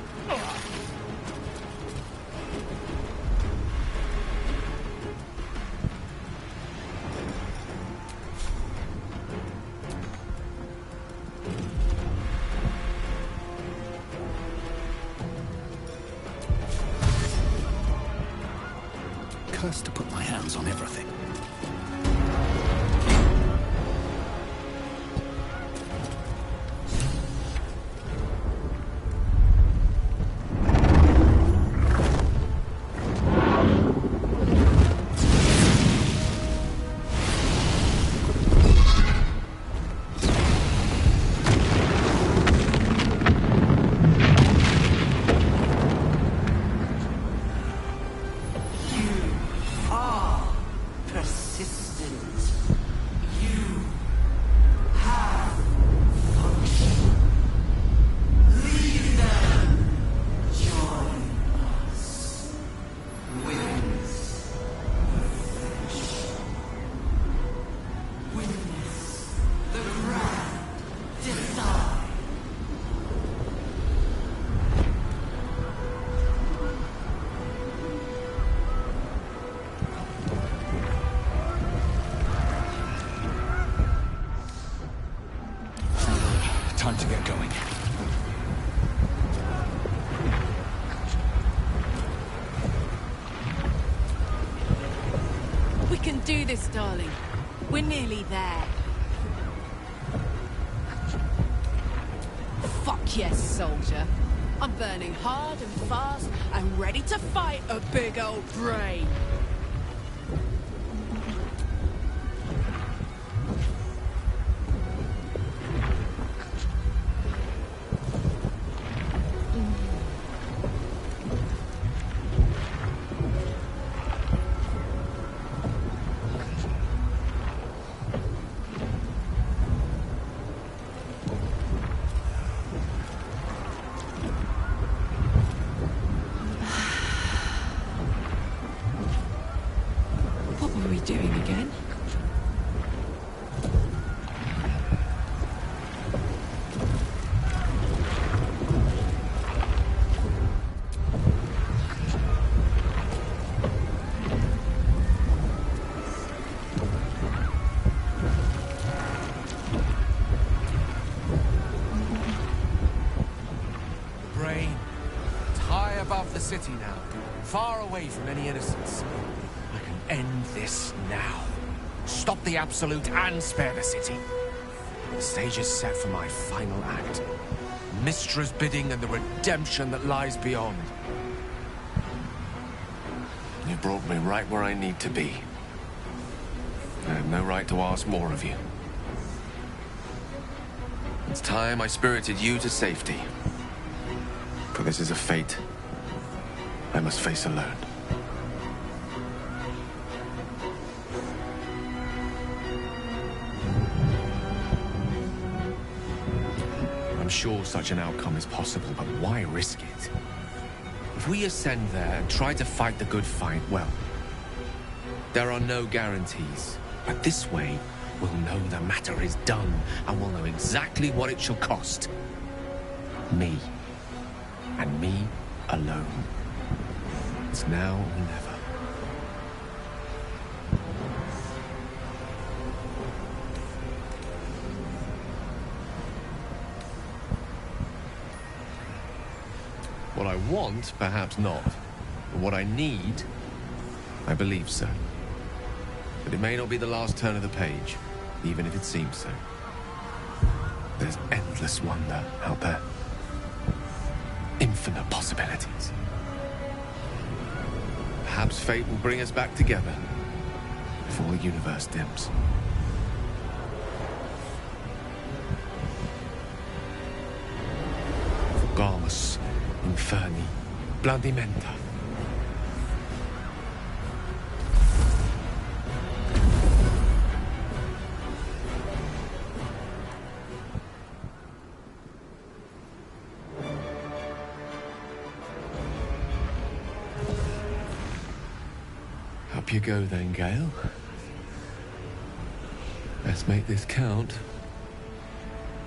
Cursed to put my hands on everything. Time to get going. We can do this, darling. We're nearly there. Fuck yes, soldier. I'm burning hard and fast and ready to fight a big old brain. Doing again? Brain, it's high above the city now, far away from any innocence. I can end this now. Stop the Absolute and spare the city. The stage is set for my final act. Mystra's bidding and the redemption that lies beyond. You brought me right where I need to be. I have no right to ask more of you. It's time I spirited you to safety. For this is a fate I must face alone. I'm sure such an outcome is possible, but why risk it? If we ascend there and try to fight the good fight, well, there are no guarantees. But this way, we'll know the matter is done, and we'll know exactly what it shall cost. Me. And me alone. It's now or never. What I want, perhaps not. But what I need, I believe so. But it may not be the last turn of the page, even if it seems so. There's endless wonder out there. Infinite possibilities. Perhaps fate will bring us back together before the universe dims. Vulgamus Inferni Blandimenta. Up you go then, Gale. Let's make this count.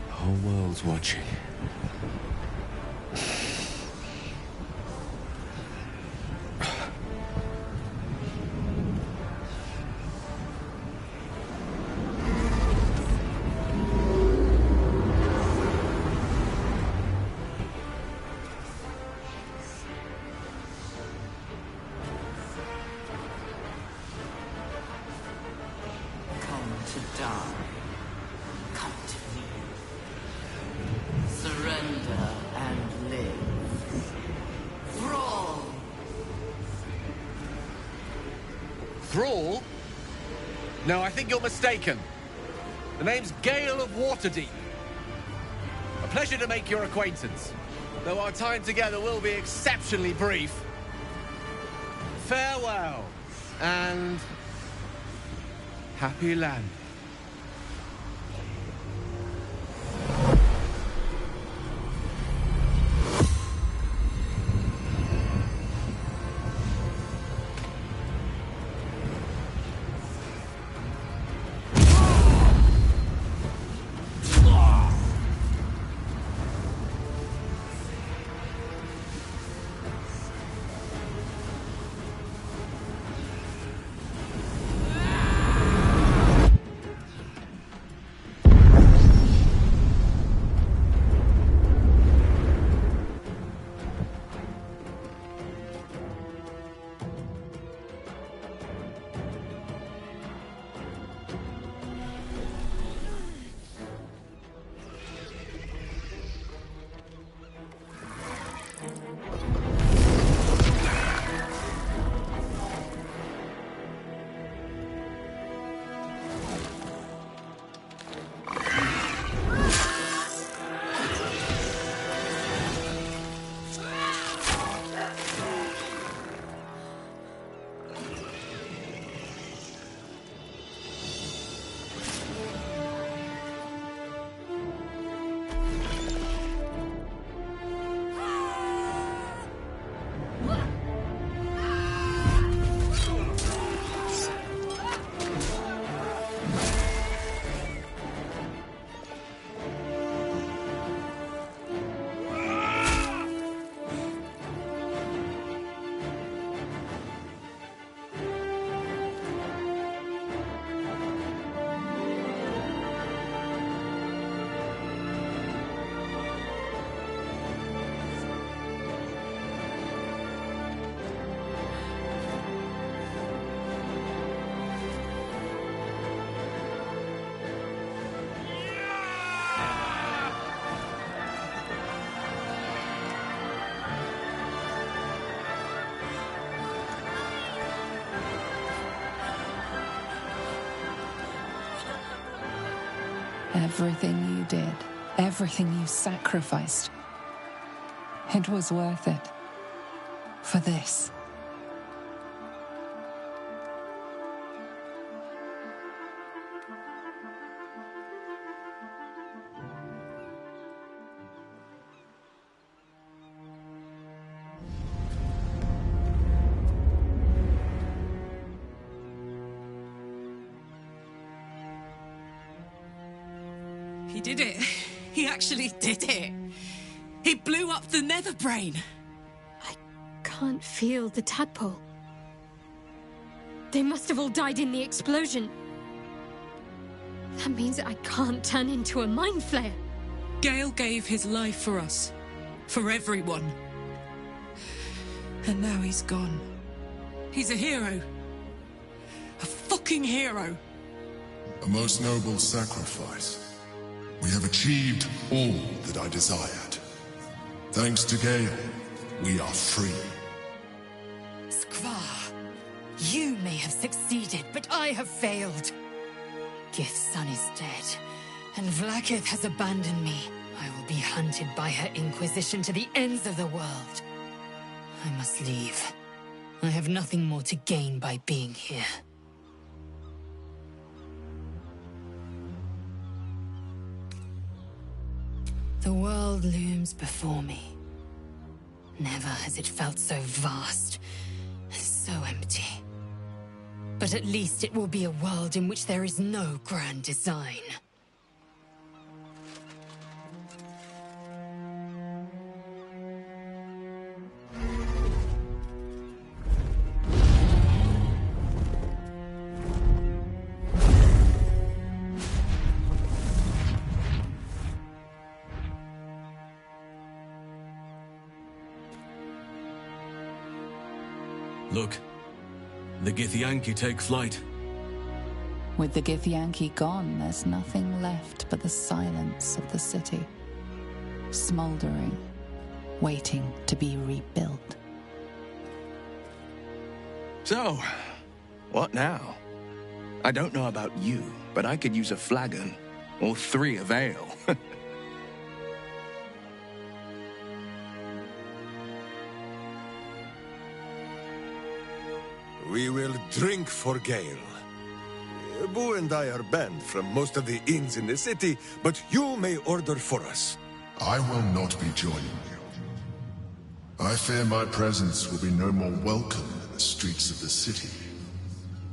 The whole world's watching. die. Come to me. Surrender and live. Thrall! Thrall? No, I think you're mistaken. The name's Gale of Waterdeep. A pleasure to make your acquaintance, though our time together will be exceptionally brief. Farewell, and happy land. Everything you did, everything you sacrificed, it was worth it. For this. He did it. He actually did it. He blew up the Netherbrain. I can't feel the tadpole. They must have all died in the explosion. That means I can't turn into a mind flayer. Gale gave his life for us. For everyone. And now he's gone. He's a hero. A fucking hero. A most noble sacrifice. We have achieved all that I desired. Thanks to Gale, we are free. Skvar, you may have succeeded, but I have failed. Gith's son is dead, and Vlaakith has abandoned me. I will be hunted by her Inquisition to the ends of the world. I must leave. I have nothing more to gain by being here. The world looms before me. Never has it felt so vast, so empty. But at least it will be a world in which there is no grand design. Look, the Githyanki take flight. With the Githyanki gone, there's nothing left but the silence of the city, smoldering, waiting to be rebuilt. So, what now? I don't know about you, but I could use a flagon, or 3 of ale. We will drink for Gale. Boo and I are banned from most of the inns in the city, but you may order for us. I will not be joining you. I fear my presence will be no more welcome in the streets of the city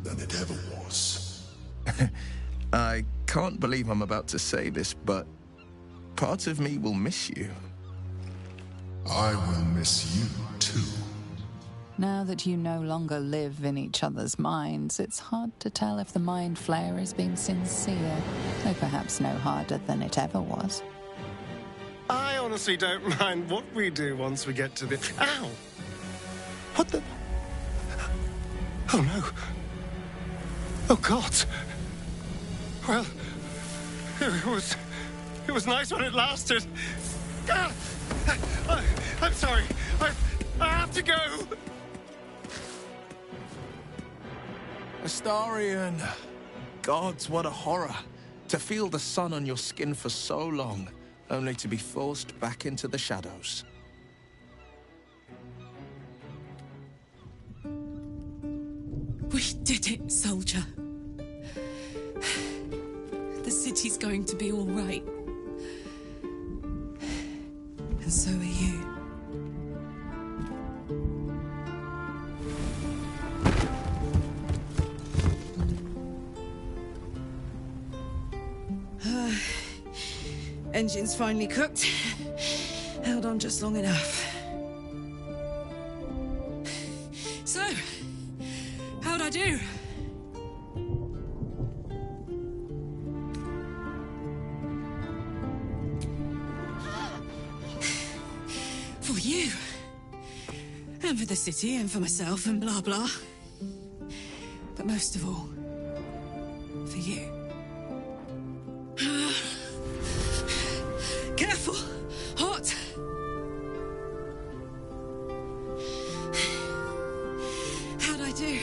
than it ever was. I can't believe I'm about to say this, but part of me will miss you. I will miss you, too. Now that you no longer live in each other's minds, it's hard to tell if the mind flayer is being sincere, though perhaps no harder than it ever was. I honestly don't mind what we do once we get to the... Ow! What the... Oh, no. Oh, God. Well, it was nice when it lasted. Ah! I'm sorry. I have to go. Astarion! Gods, what a horror. To feel the sun on your skin for so long, only to be forced back into the shadows. We did it, soldier. The city's going to be all right. And so are you. Engine's finally cooked. Held on just long enough. So, how'd I do? For you. And for the city, and for myself, and blah blah. But most of all, for you. Careful! Hot! How'd I do?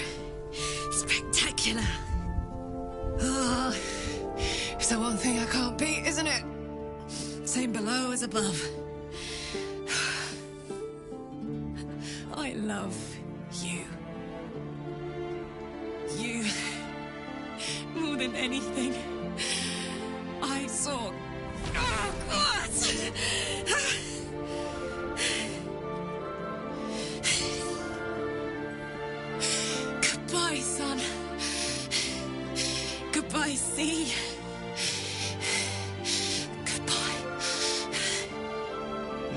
Spectacular! Ah, it's the one thing I can't beat, isn't it? Same below as above. I love you. You. More than anything. I saw... Oh, God! Goodbye, son. Goodbye, sea. Goodbye.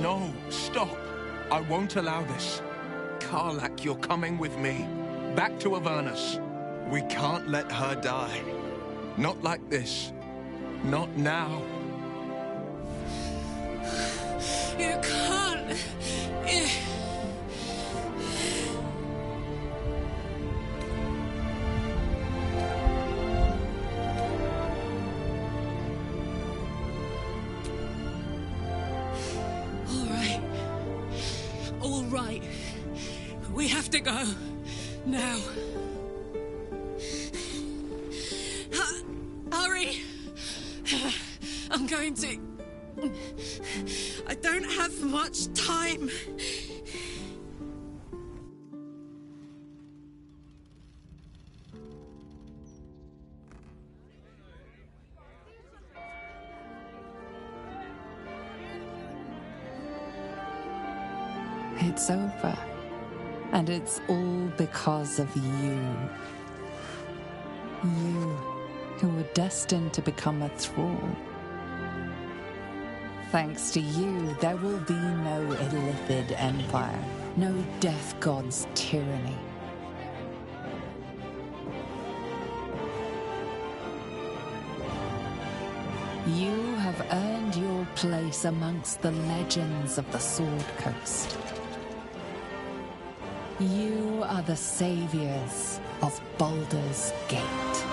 No, stop. I won't allow this. Karlach, you're coming with me. Back to Avernus. We can't let her die. Not like this. Not now. You can't. All right. All right. We have to go. Now. Hurry. I'm going to... I don't have much time. It's over. And it's all because of you. You, who were destined to become a thrall. Thanks to you, there will be no Illithid Empire, no Death God's tyranny. You have earned your place amongst the legends of the Sword Coast. You are the saviors of Baldur's Gate.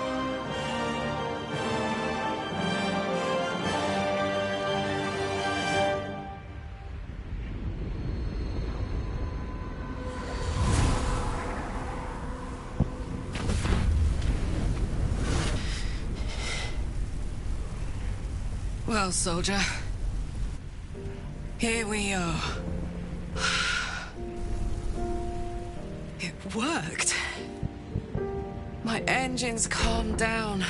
Well, soldier. Here we are. It worked. My engines calmed down.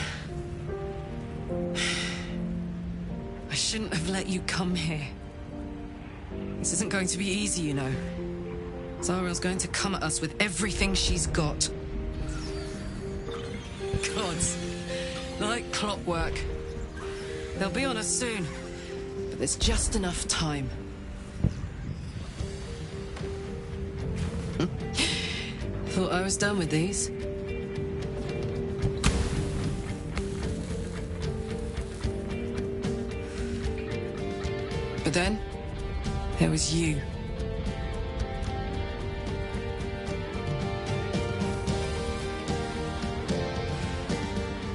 I shouldn't have let you come here. This isn't going to be easy, you know. Zariel's going to come at us with everything she's got. Gods. Like clockwork. They'll be on us soon. But there's just enough time. Thought I was done with these. But then, there was you.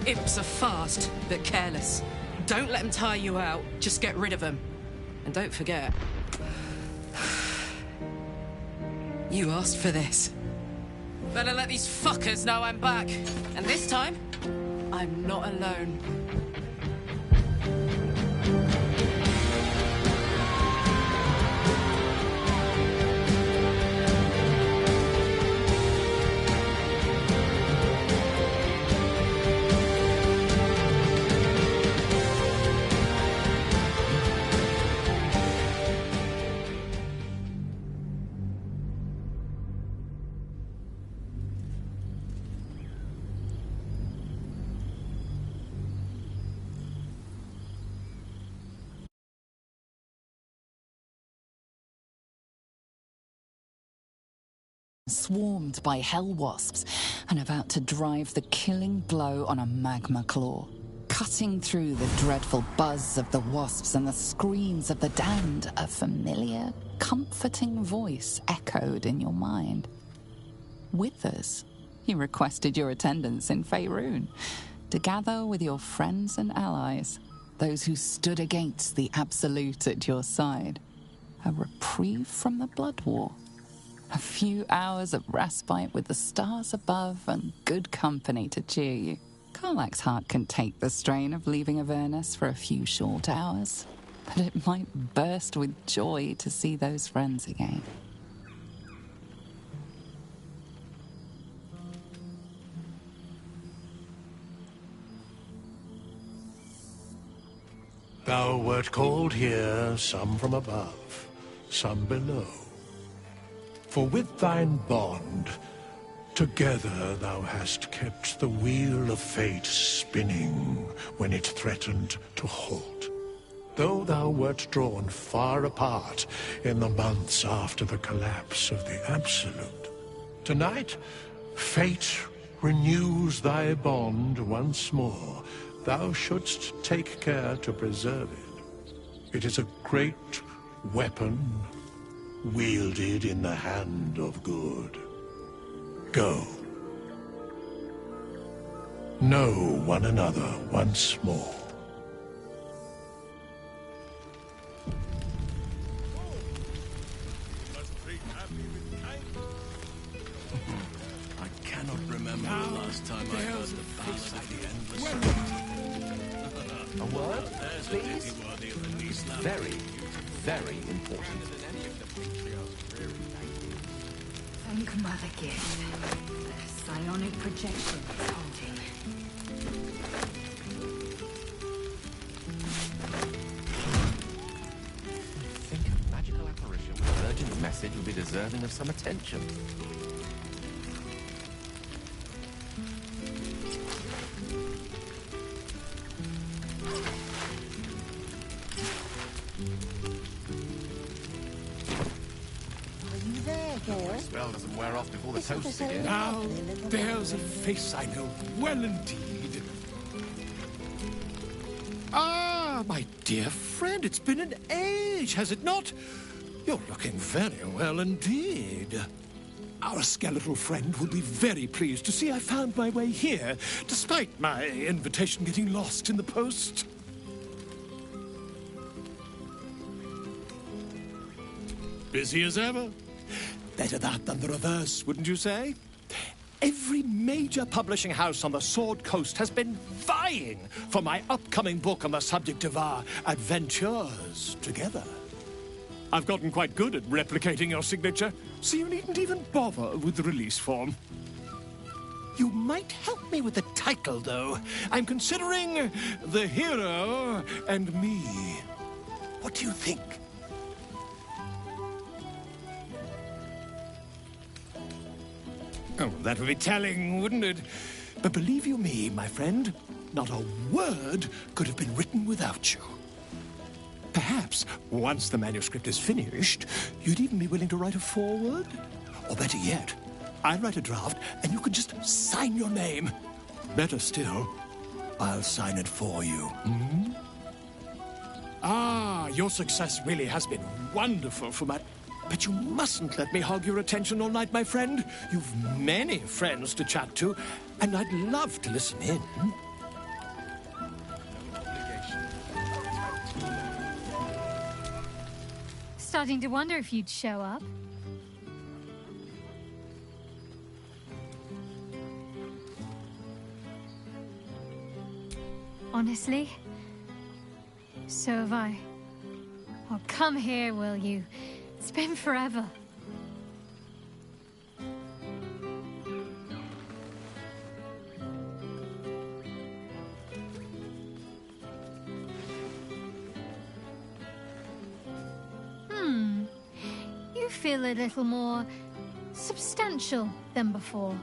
Imps are fast, but careless. Don't let them tire you out, just get rid of them. And don't forget, you asked for this. Better let these fuckers know I'm back. And this time, I'm not alone. Swarmed by hell wasps and about to drive the killing blow on a magma claw. Cutting through the dreadful buzz of the wasps and the screams of the damned, a familiar, comforting voice echoed in your mind. Withers, he requested your attendance in Faerun to gather with your friends and allies, those who stood against the Absolute at your side. A reprieve from the Blood War. A few hours of respite with the stars above and good company to cheer you. Karlach's heart can take the strain of leaving Avernus for a few short hours, but it might burst with joy to see those friends again. Thou wert called here, some from above, some below. For with thine bond, together thou hast kept the wheel of fate spinning when it threatened to halt. Though thou wert drawn far apart in the months after the collapse of the Absolute, tonight fate renews thy bond once more. Thou shouldst take care to preserve it. It is a great weapon wielded in the hand of good. Go. Know one another once more. I cannot remember the last time I heard the ballad of the endless. A word, please? Very, very important. Thank Mother Gift. The psionic projection is haunting. I think a magical apparition with an urgent message would be deserving of some attention. The spell doesn't wear off before the toast begin. Now, there's a face I know well indeed. Ah, my dear friend, it's been an age, has it not? You're looking very well indeed. Our skeletal friend will be very pleased to see I found my way here, despite my invitation getting lost in the post. Busy as ever. Better that than the reverse, wouldn't you say? Every major publishing house on the Sword Coast has been vying for my upcoming book on the subject of our adventures together. I've gotten quite good at replicating your signature, so you needn't even bother with the release form. You might help me with the title, though. I'm considering The Hero and Me. What do you think? Oh, that would be telling, wouldn't it? But believe you me, my friend, not a word could have been written without you. Perhaps, once the manuscript is finished, you'd even be willing to write a foreword? Or better yet, I'll write a draft and you can just sign your name. Better still, I'll sign it for you. Hmm? Ah, your success really has been wonderful for my... But you mustn't let me hog your attention all night, my friend. You've many friends to chat to, and I'd love to listen in. Starting to wonder if you'd show up. Honestly, so have I. Oh, come here, will you? It's been forever. You feel a little more substantial than before.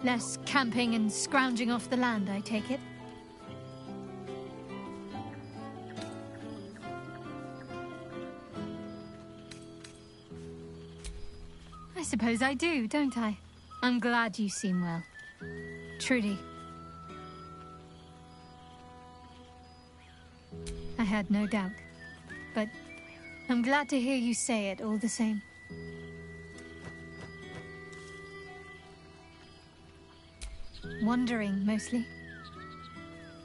Less camping and scrounging off the land, I take it. I suppose I do, don't I? I'm glad you seem well. Truly. I had no doubt, but I'm glad to hear you say it all the same. Wandering, mostly.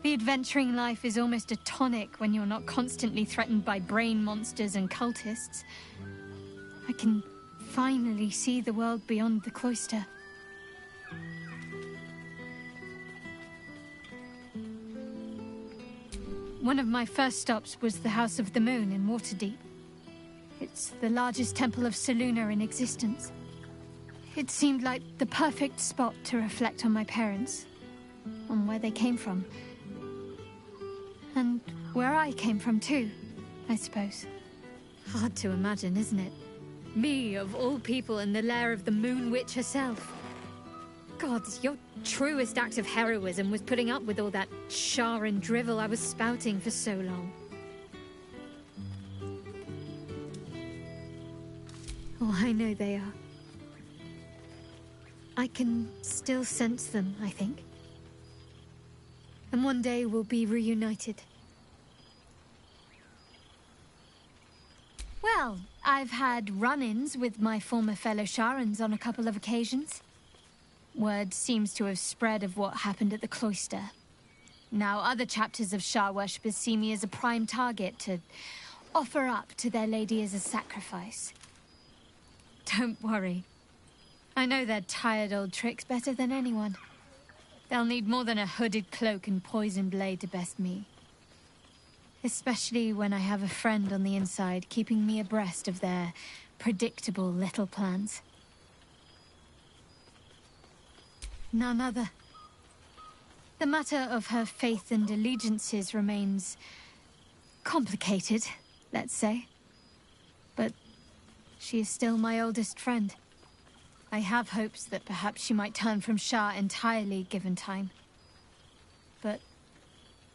The adventuring life is almost a tonic when you're not constantly threatened by brain monsters and cultists. I can finally see the world beyond the cloister. One of my first stops was the House of the Moon in Waterdeep. It's the largest temple of Selûne in existence. It seemed like the perfect spot to reflect on my parents, on where they came from. And where I came from too, I suppose. Hard to imagine, isn't it? Me, of all people, in the lair of the Moon Witch herself. God, your truest act of heroism was putting up with all that char and drivel I was spouting for so long. Oh, I know they are. I can still sense them, I think. And one day we'll be reunited. Well, I've had run-ins with my former fellow Sharans on a couple of occasions. Word seems to have spread of what happened at the cloister. Now other chapters of Shar worshippers see me as a prime target to offer up to their lady as a sacrifice. Don't worry. I know their tired old tricks better than anyone. They'll need more than a hooded cloak and poisoned blade to best me. Especially when I have a friend on the inside keeping me abreast of their predictable little plans. None other. The matter of her faith and allegiances remains complicated, let's say. But she is still my oldest friend. I have hopes that perhaps she might turn from Shar entirely given time. But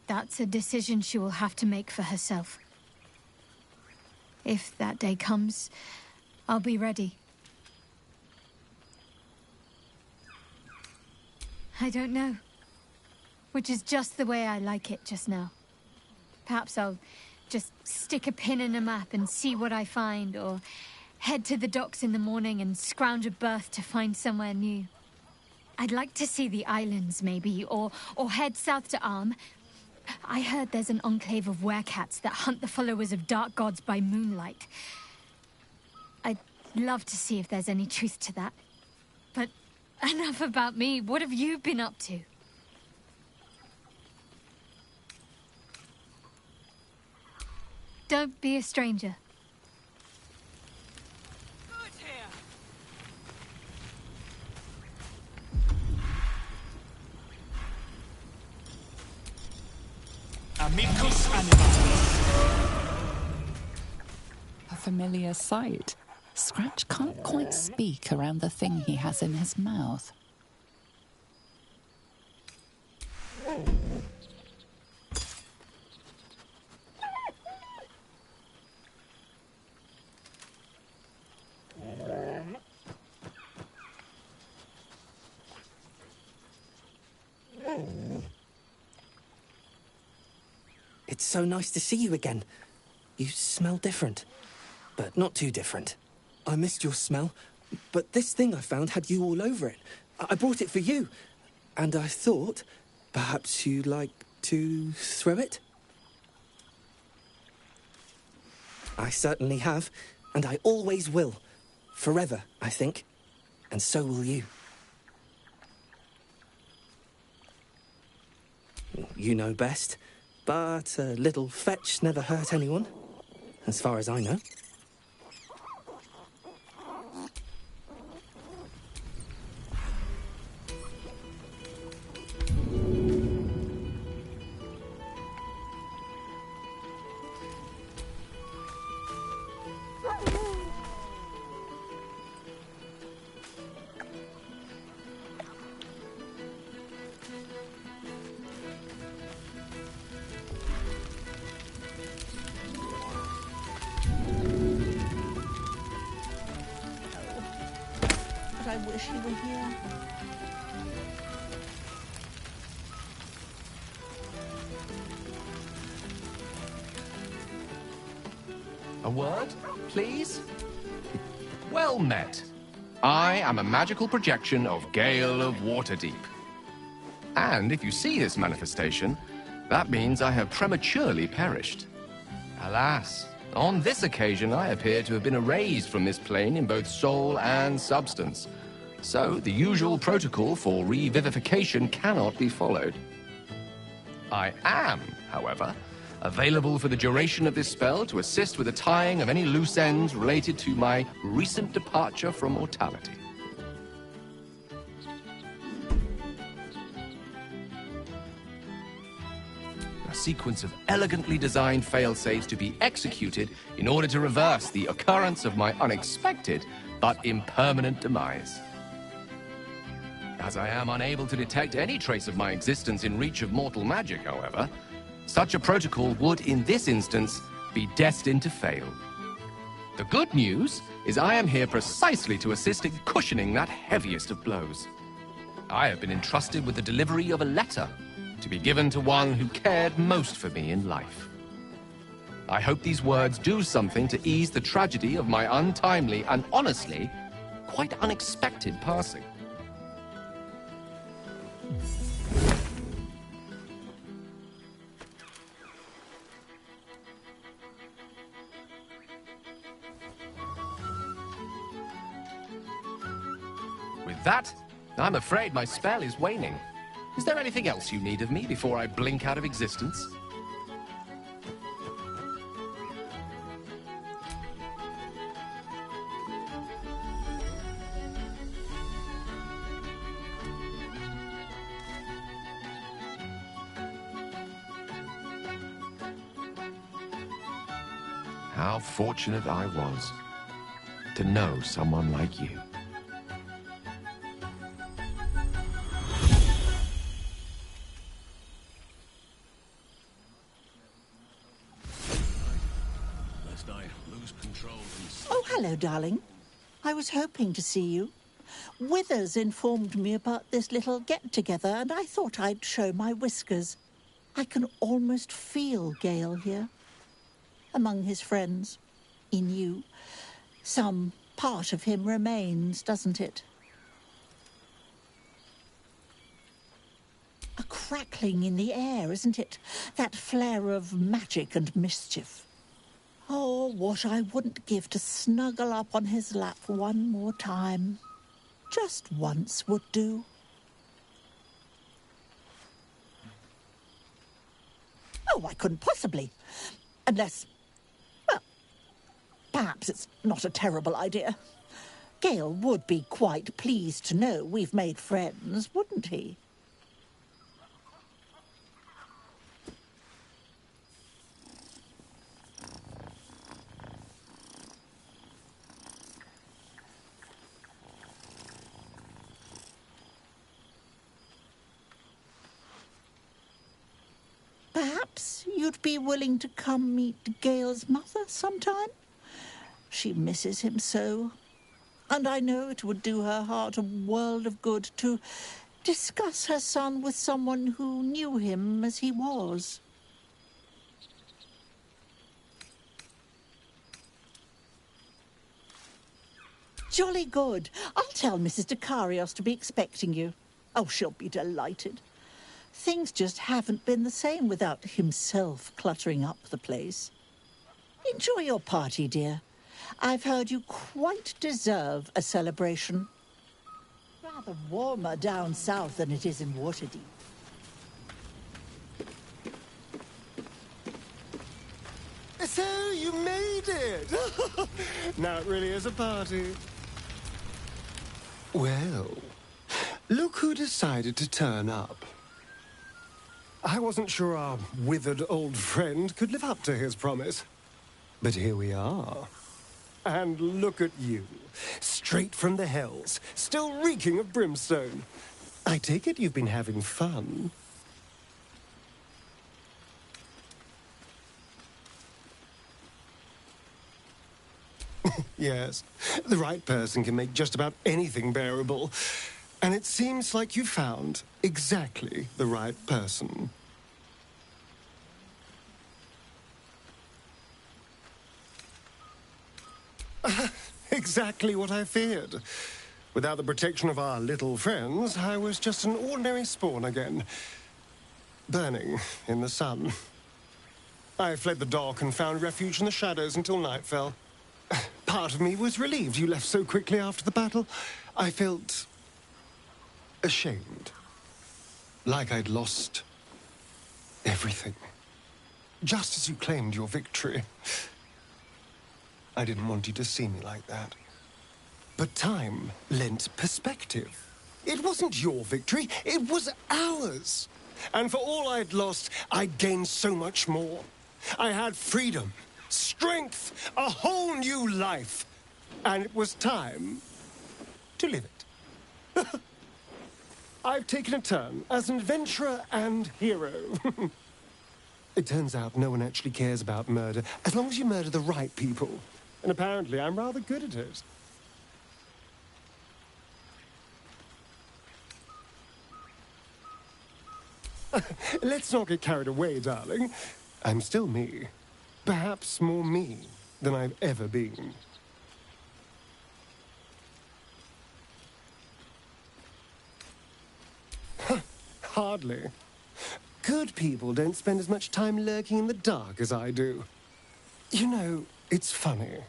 that's a decision she will have to make for herself. If that day comes, I'll be ready. I don't know. Which is just the way I like it just now. Perhaps I'll just stick a pin in a map and see what I find, or head to the docks in the morning and scrounge a berth to find somewhere new. I'd like to see the islands, maybe, or head south to Arm. I heard there's an enclave of werecats that hunt the followers of dark gods by moonlight. I'd love to see if there's any truth to that. But Enough about me. What have you been up to? Don't be a stranger. Amicus animatus. A familiar sight. Scratch can't quite speak around the thing he has in his mouth. It's so nice to see you again. You smell different, but not too different. I missed your smell, but this thing I found had you all over it. I brought it for you, and I thought perhaps you'd like to throw it? I certainly have, and I always will. Forever, I think. And so will you. You know best, but a little fetch never hurt anyone, as far as I know. I wish he were here. A word, please? Well met. I am a magical projection of Gale of Waterdeep. And if you see this manifestation, that means I have prematurely perished. Alas, on this occasion I appear to have been erased from this plane in both soul and substance. So the usual protocol for revivification cannot be followed. I am, however, available for the duration of this spell to assist with the tying of any loose ends related to my recent departure from mortality. A sequence of elegantly designed failsafes to be executed in order to reverse the occurrence of my unexpected but impermanent demise. As I am unable to detect any trace of my existence in reach of mortal magic, however, such a protocol would, in this instance, be destined to fail. The good news is I am here precisely to assist in cushioning that heaviest of blows. I have been entrusted with the delivery of a letter to be given to one who cared most for me in life. I hope these words do something to ease the tragedy of my untimely and, honestly, quite unexpected passing. With that, I'm afraid my spell is waning. Is there anything else you need of me before I blink out of existence? How fortunate I was to know someone like you. Oh, hello, darling. I was hoping to see you. Withers informed me about this little get-together, and I thought I'd show my whiskers. I can almost feel Gale here. Among his friends. In you. Some part of him remains, doesn't it? A crackling in the air, isn't it? That flare of magic and mischief. Oh, what I wouldn't give to snuggle up on his lap one more time. Just once would do. Oh, I couldn't possibly. Unless... well, perhaps it's not a terrible idea. Gale would be quite pleased to know we've made friends, wouldn't he? Perhaps you'd be willing to come meet Gale's mother sometime? She misses him so. And I know it would do her heart a world of good to discuss her son with someone who knew him as he was. Jolly good. I'll tell Mrs. Dekarios to be expecting you. Oh, she'll be delighted. Things just haven't been the same without himself cluttering up the place. Enjoy your party, dear. I've heard you quite deserve a celebration. Rather warmer down south than it is in Waterdeep. So, you made it! Now it really is a party. Well, look who decided to turn up. I wasn't sure our withered old friend could live up to his promise. But here we are. And look at you, straight from the hells, still reeking of brimstone. I take it you've been having fun. Yes, the right person can make just about anything bearable. And it seems like you found exactly the right person. Exactly what I feared. Without the protection of our little friends, I was just an ordinary spawn again. Burning in the sun. I fled the dock and found refuge in the shadows until night fell. Part of me was relieved you left so quickly after the battle. I felt ashamed. Like I'd lost everything. Just as you claimed your victory. I didn't want you to see me like that. But time lent perspective. It wasn't your victory, it was ours. And for all I'd lost, I'd gained so much more. I had freedom, strength, a whole new life. And it was time to live it. I've taken a turn as an adventurer and hero. It turns out no one actually cares about murder, as long as you murder the right people. And apparently I'm rather good at it. Let's not get carried away, darling. I'm still me. Perhaps more me than I've ever been. Hardly. Good people don't spend as much time lurking in the dark as I do. You know, it's funny.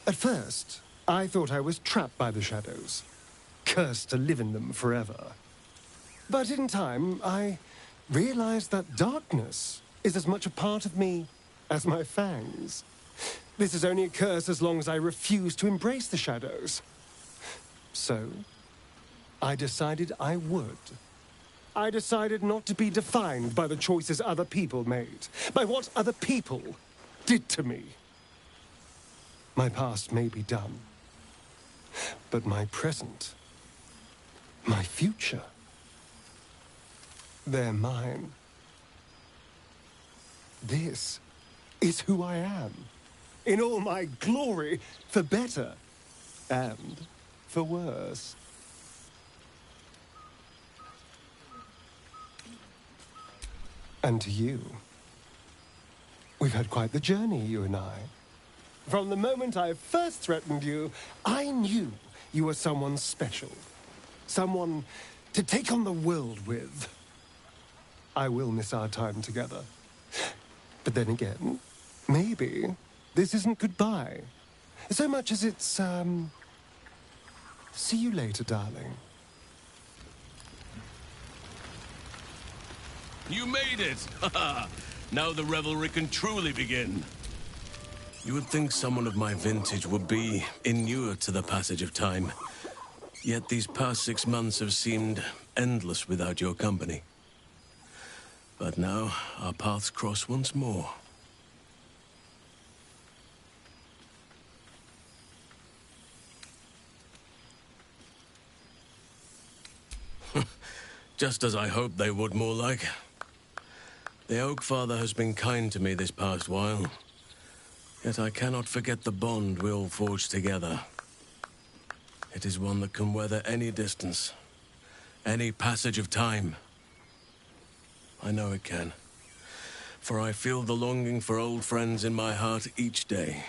At first, I thought I was trapped by the shadows, cursed to live in them forever. But in time, I realized that darkness is as much a part of me as my fangs. This is only a curse as long as I refuse to embrace the shadows. So, I decided I would. I decided not to be defined by the choices other people made, by what other people did to me. My past may be done, but my present, my future, they're mine. This is who I am, in all my glory, for better and for worse. And to you, we've had quite the journey, you and I. From the moment I first threatened you, I knew you were someone special. Someone to take on the world with. I will miss our time together. But then again, maybe this isn't goodbye. So much as it's, See you later, darling. You made it! Now the revelry can truly begin. You would think someone of my vintage would be inured to the passage of time. Yet these past 6 months have seemed endless without your company. But now, our paths cross once more. Just as I hoped they would, more like. The Oak Father has been kind to me this past while. Yet I cannot forget the bond we all forged together. It is one that can weather any distance, any passage of time. I know it can, for I feel the longing for old friends in my heart each day.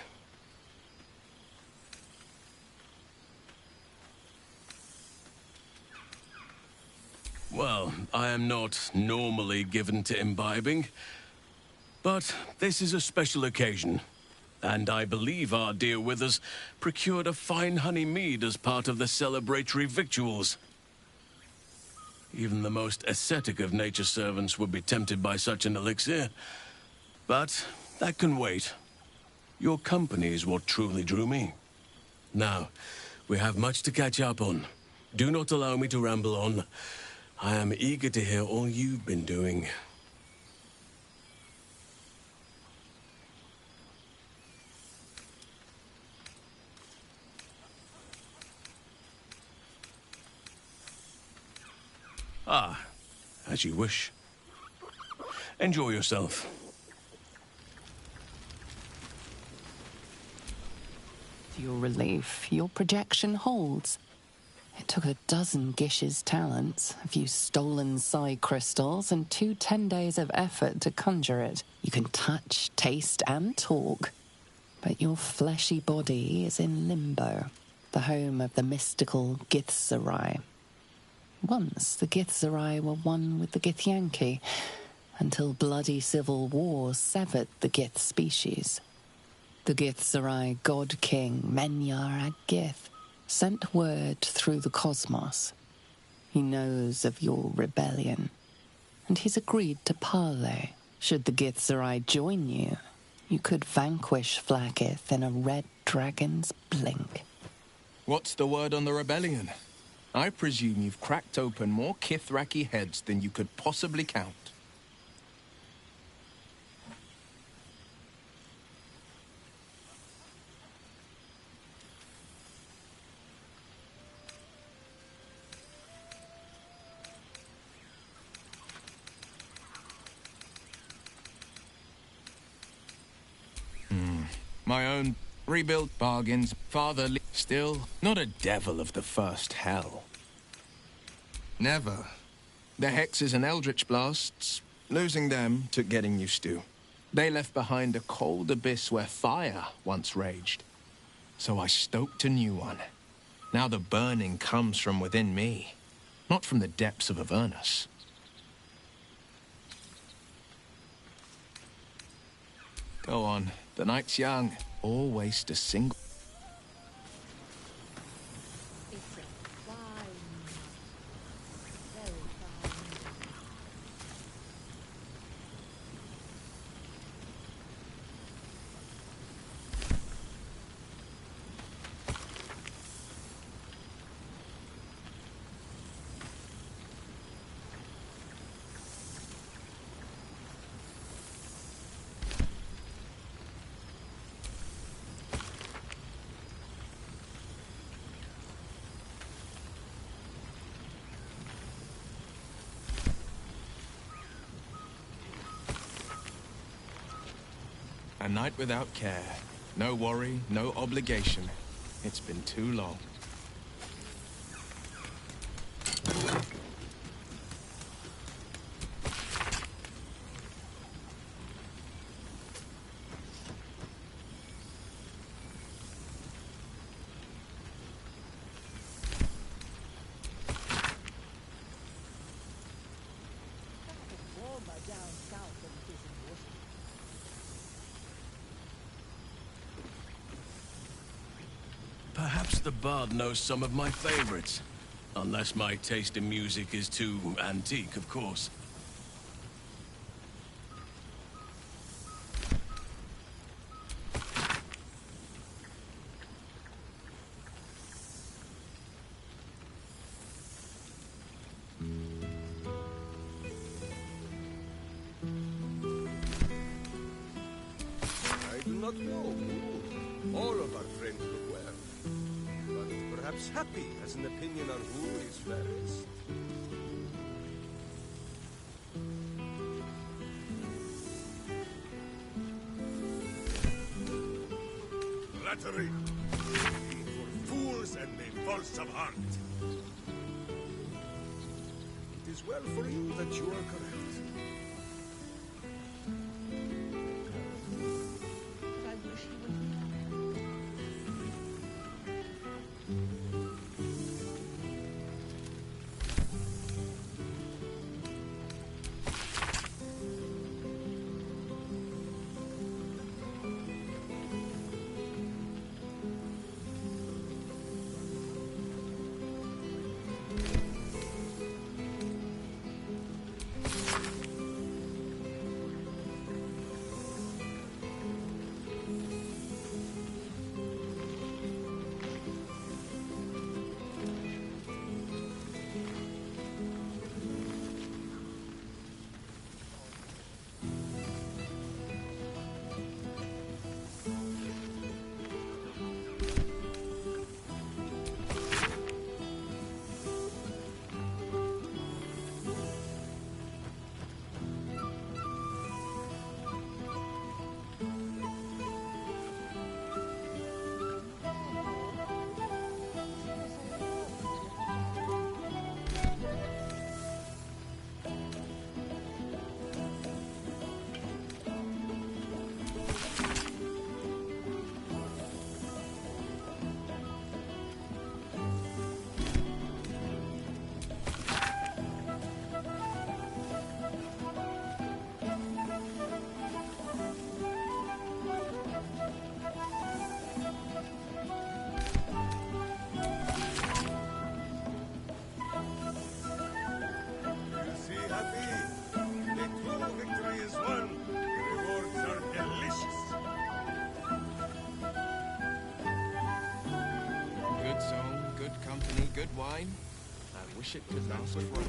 Well, I am not normally given to imbibing, but this is a special occasion. And I believe our dear Withers procured a fine honey mead as part of the celebratory victuals. Even the most ascetic of nature's servants would be tempted by such an elixir. But that can wait. Your company is what truly drew me. Now, we have much to catch up on. Do not allow me to ramble on. I am eager to hear all you've been doing. Ah, as you wish. Enjoy yourself. To your relief, your projection holds. It took a dozen Gish's talents, a few stolen psi crystals, and 2 10 days of effort to conjure it. You can touch, taste, and talk. But your fleshy body is in limbo, the home of the mystical Githzerai. Once, the Githzerai were one with the Githyanki, until bloody civil war severed the Gith species. The Githzerai god king, Menyar Ag-Gith, sent word through the cosmos. He knows of your rebellion, and he's agreed to parley. Should the Githzerai join you, you could vanquish Vlaakith in a red dragon's blink. What's the word on the rebellion? I presume you've cracked open more Kithraki heads than you could possibly count. My own rebuilt bargains, fatherly, still not a devil of the first hell. Never. The hexes and eldritch blasts, losing them took getting used to. They left behind a cold abyss where fire once raged. So I stoked a new one. Now the burning comes from within me, not from the depths of Avernus. Go on. The night's young. All waste a single... A night without care. No worry, no obligation. It's been too long. Perhaps the bard knows some of my favorites. Unless my taste in music is too antique, of course. I do not know. All of our friends look well. But perhaps Happy has an opinion on who is fairest. Flattery for fools and the false of heart. It is well for you that you are correct. Good wine. I wish it could last forever.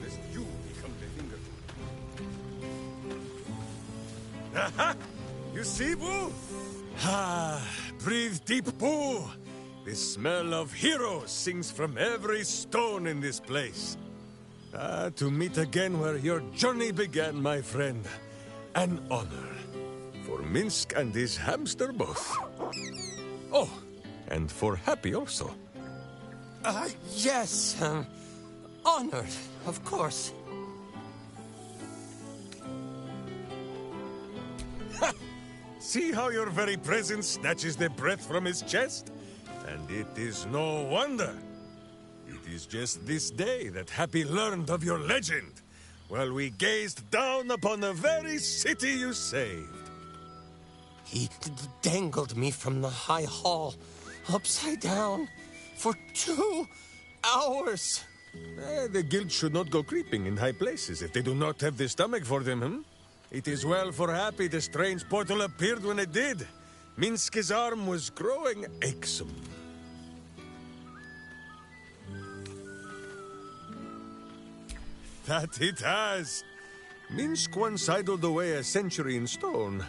Lest you become the finger. Aha! You see, Boo? Ah, breathe deep, Boo. The smell of heroes sings from every stone in this place. Ah, to meet again where your journey began, my friend. An honor. For Minsk and his hamster both. Oh, and for Happy also. Yes. Honored, of course. Ha! See how your very presence snatches the breath from his chest? And it is no wonder. It is just this day that Happy learned of your legend, while we gazed down upon the very city you saved. He dangled me from the high hall, upside down, for 2 hours. The guild should not go creeping in high places if they do not have the stomach for them, hmm? It is well for Happy the strange portal appeared when it did. Minsk's arm was growing achsome. That it has. Minsk once idled away a century in stone,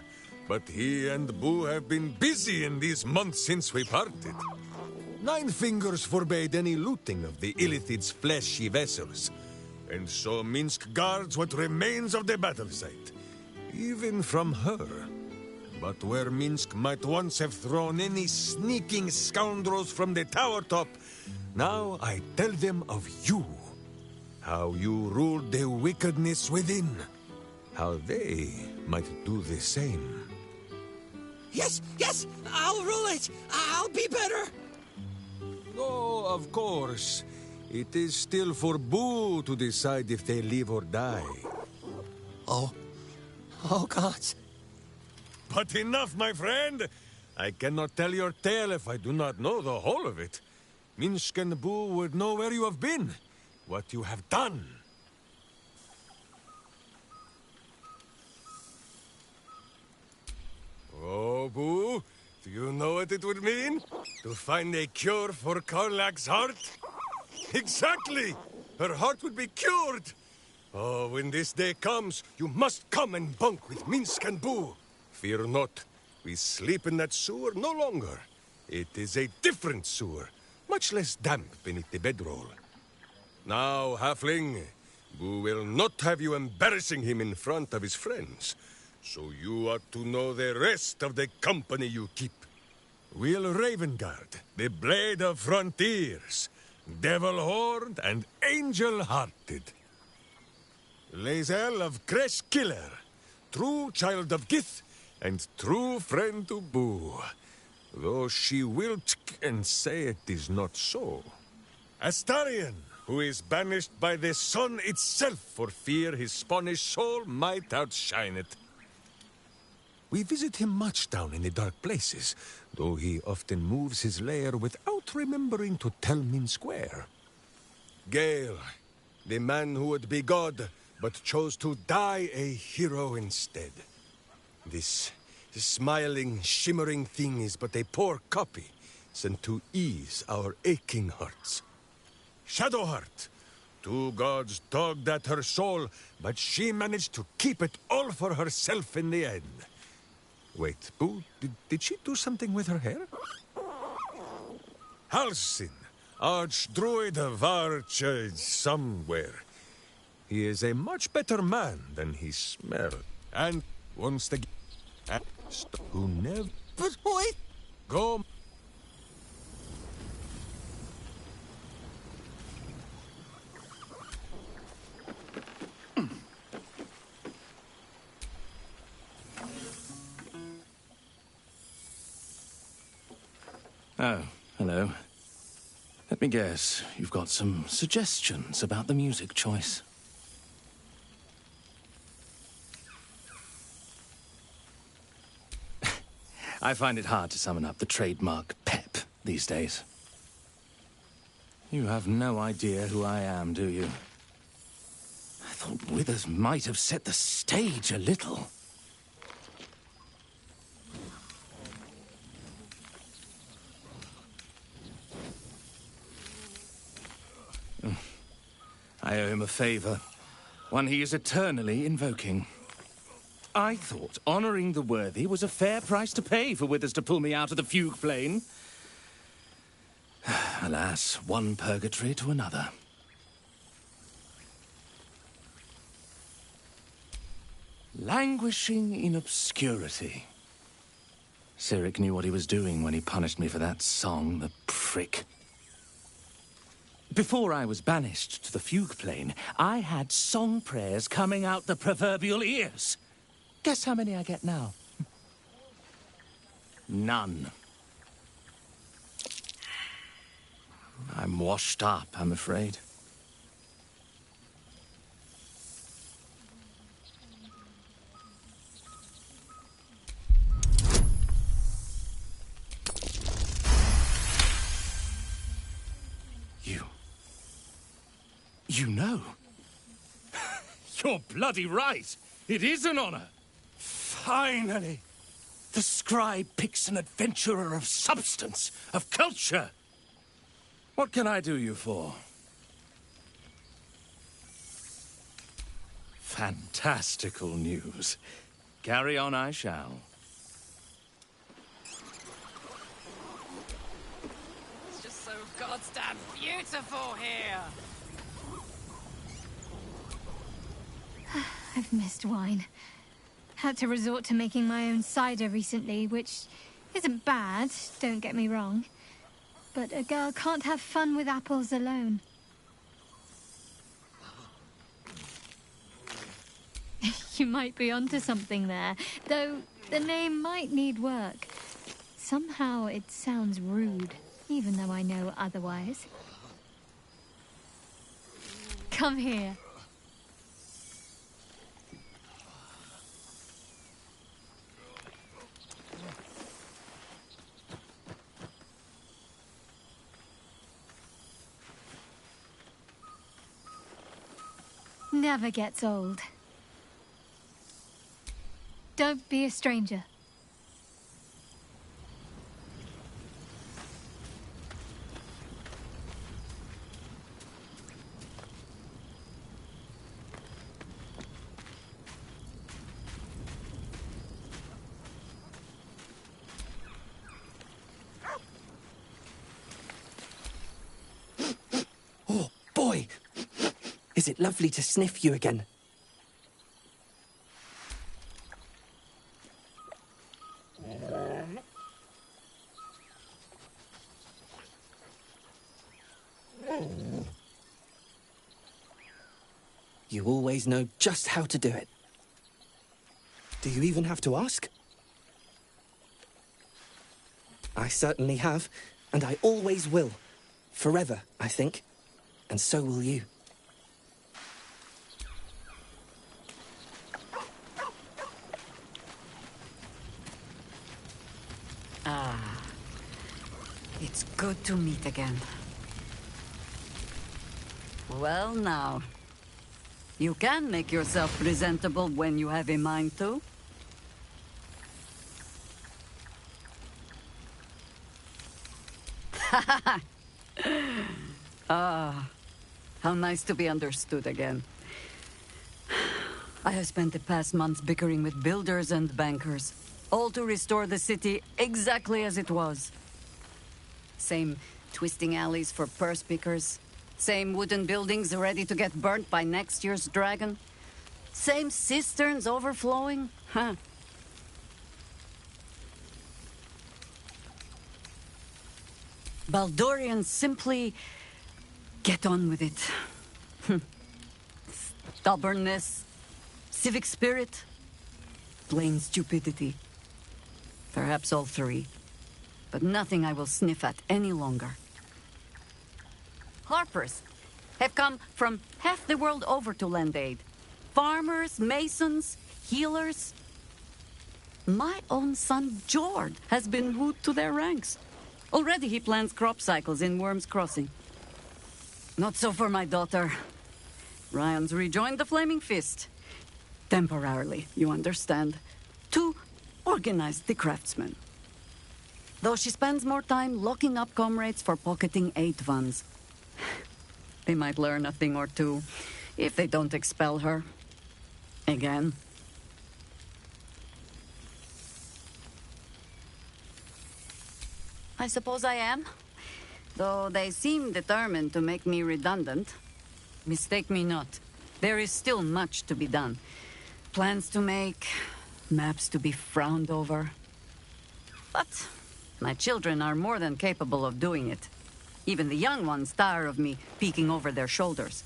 but he and Boo have been busy in these months since we parted. 9 Fingers forbade any looting of the Illithid's fleshy vessels, and so Minsk guards what remains of the battle site, even from her. But where Minsk might once have thrown any sneaking scoundrels from the tower top, now I tell them of you. How you ruled the wickedness within. How they might do the same. Yes, I'll rule it. I'll be better. Oh, of course. It is still for Boo to decide if they live or die. Oh, gods. But enough, my friend. I cannot tell your tale if I do not know the whole of it. Minsk and Boo would know where you have been, what you have done. Oh, Boo, do you know what it would mean? To find a cure for Karlak's heart? Exactly! Her heart would be cured! Oh, when this day comes, you must come and bunk with Minsk and Boo. Fear not, we sleep in that sewer no longer. It is a different sewer, much less damp beneath the bedroll. Now, Halfling, Boo will not have you embarrassing him in front of his friends. So you ought to know the rest of the company you keep. Will Ravengard, the Blade of Frontiers, Devil-Horned and Angel-Hearted. Lae'zel of Creshkiller, true child of Gith and true friend to Boo. Though she will and say it is not so. Astarion, who is banished by the sun itself for fear his Spanish soul might outshine it. We visit him much down in the dark places, though he often moves his lair without remembering to tell Minsk where. Gale, the man who would be God, but chose to die a hero instead. This smiling, shimmering thing is but a poor copy, sent to ease our aching hearts. Shadowheart, two gods dogged at her soul, but she managed to keep it all for herself in the end. Wait, Boo, did she do something with her hair? Halsin, Archdruid of Arch... somewhere. He is a much better man than he smelled. And once the... who never... But wait! Go... Oh, hello. Let me guess, you've got some suggestions about the music choice. I find it hard to summon up the trademark pep these days. You have no idea who I am, do you? I thought Withers might have set the stage a little. I owe him a favor, one he is eternally invoking. I thought honoring the worthy was a fair price to pay for Withers to pull me out of the fugue plane. Alas, one purgatory to another. Languishing in obscurity. Cyric knew what he was doing when he punished me for that song, the prick. Before I was banished to the fugue plane, I had song prayers coming out the proverbial ears. Guess how many I get now? None. I'm washed up, I'm afraid. You know. You're bloody right. It is an honor. Finally. The scribe picks an adventurer of substance, of culture. What can I do you for? Fantastical news. Carry on I shall. It's just so goddamn beautiful here. I've missed wine. Had to resort to making my own cider recently, which isn't bad, don't get me wrong. But a girl can't have fun with apples alone. You might be onto something there, though the name might need work. Somehow it sounds rude, even though I know otherwise. Come here. never gets old. Don't be a stranger. Oh, boy! Is it lovely to sniff you again? You always know just how to do it. Do you even have to ask? I certainly have, and I always will. Forever, I think. And so will you. Ah, it's good to meet again. Well now, you can make yourself presentable when you have a mind to. Ah, how nice to be understood again. I have spent the past months bickering with builders and bankers, all to restore the city exactly as it was. Same twisting alleys for purse pickers, same wooden buildings ready to get burnt by next year's dragon, same cisterns overflowing, huh? Baldurians simply get on with it. Stubbornness, civic spirit, plain stupidity. Perhaps all three, but nothing I will sniff at any longer. Harpers have come from half the world over to lend aid. Farmers, masons, healers. My own son, Jord, has been wooed to their ranks. Already he plans crop cycles in Worm's Crossing. Not so for my daughter. Ryan's rejoined the Flaming Fist. Temporarily, you understand. To organize the craftsmen. Though she spends more time locking up comrades for pocketing aid funds. They might learn a thing or two, if they don't expel her. Again. I suppose I am. Though they seem determined to make me redundant. Mistake me not. There is still much to be done. Plans to make, maps to be frowned over. But my children are more than capable of doing it. Even the young ones tire of me peeking over their shoulders.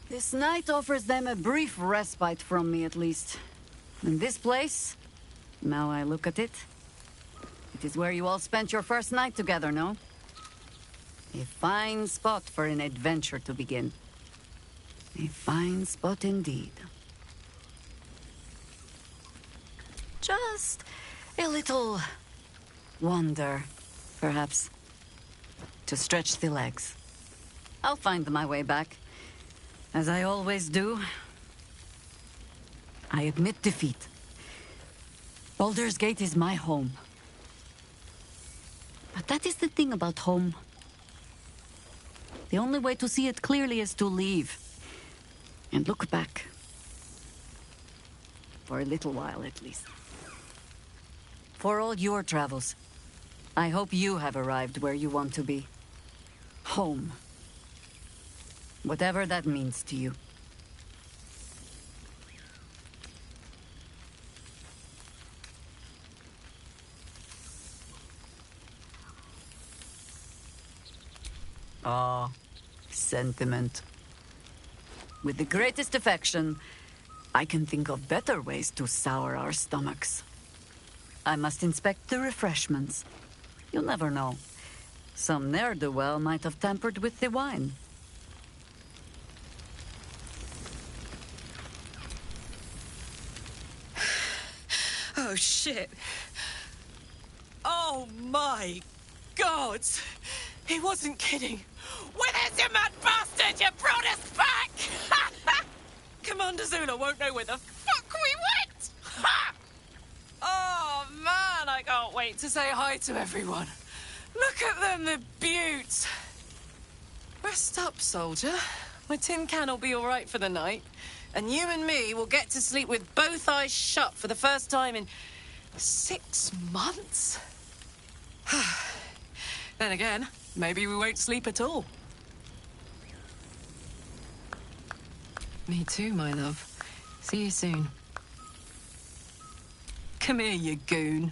This night offers them a brief respite from me, at least. And this place, now I look at it, it is where you all spent your first night together, no? A fine spot for an adventure to begin. A fine spot indeed. Just a little wander, perhaps, to stretch the legs. I'll find my way back, as I always do. I admit defeat. Baldur's Gate is my home. But that is the thing about home. The only way to see it clearly is to leave. And look back. For a little while, at least. For all your travels, I hope you have arrived where you want to be. Home. Whatever that means to you. Ah, sentiment. With the greatest affection, I can think of better ways to sour our stomachs. I must inspect the refreshments. You'll never know. Some ne'er-do-well might have tampered with the wine. Oh, shit. Oh, my God. He wasn't kidding. Where's your mad bastard? You brought us back! Commander Zula won't know where the fuck we went! Ha! Oh, man, I can't wait to say hi to everyone. Look at them, the beauts. Rest up, soldier. My tin can will be all right for the night. And you and me will get to sleep with both eyes shut for the first time in 6 months? Then again, maybe we won't sleep at all. Me too, my love. See you soon. Come here, you goon.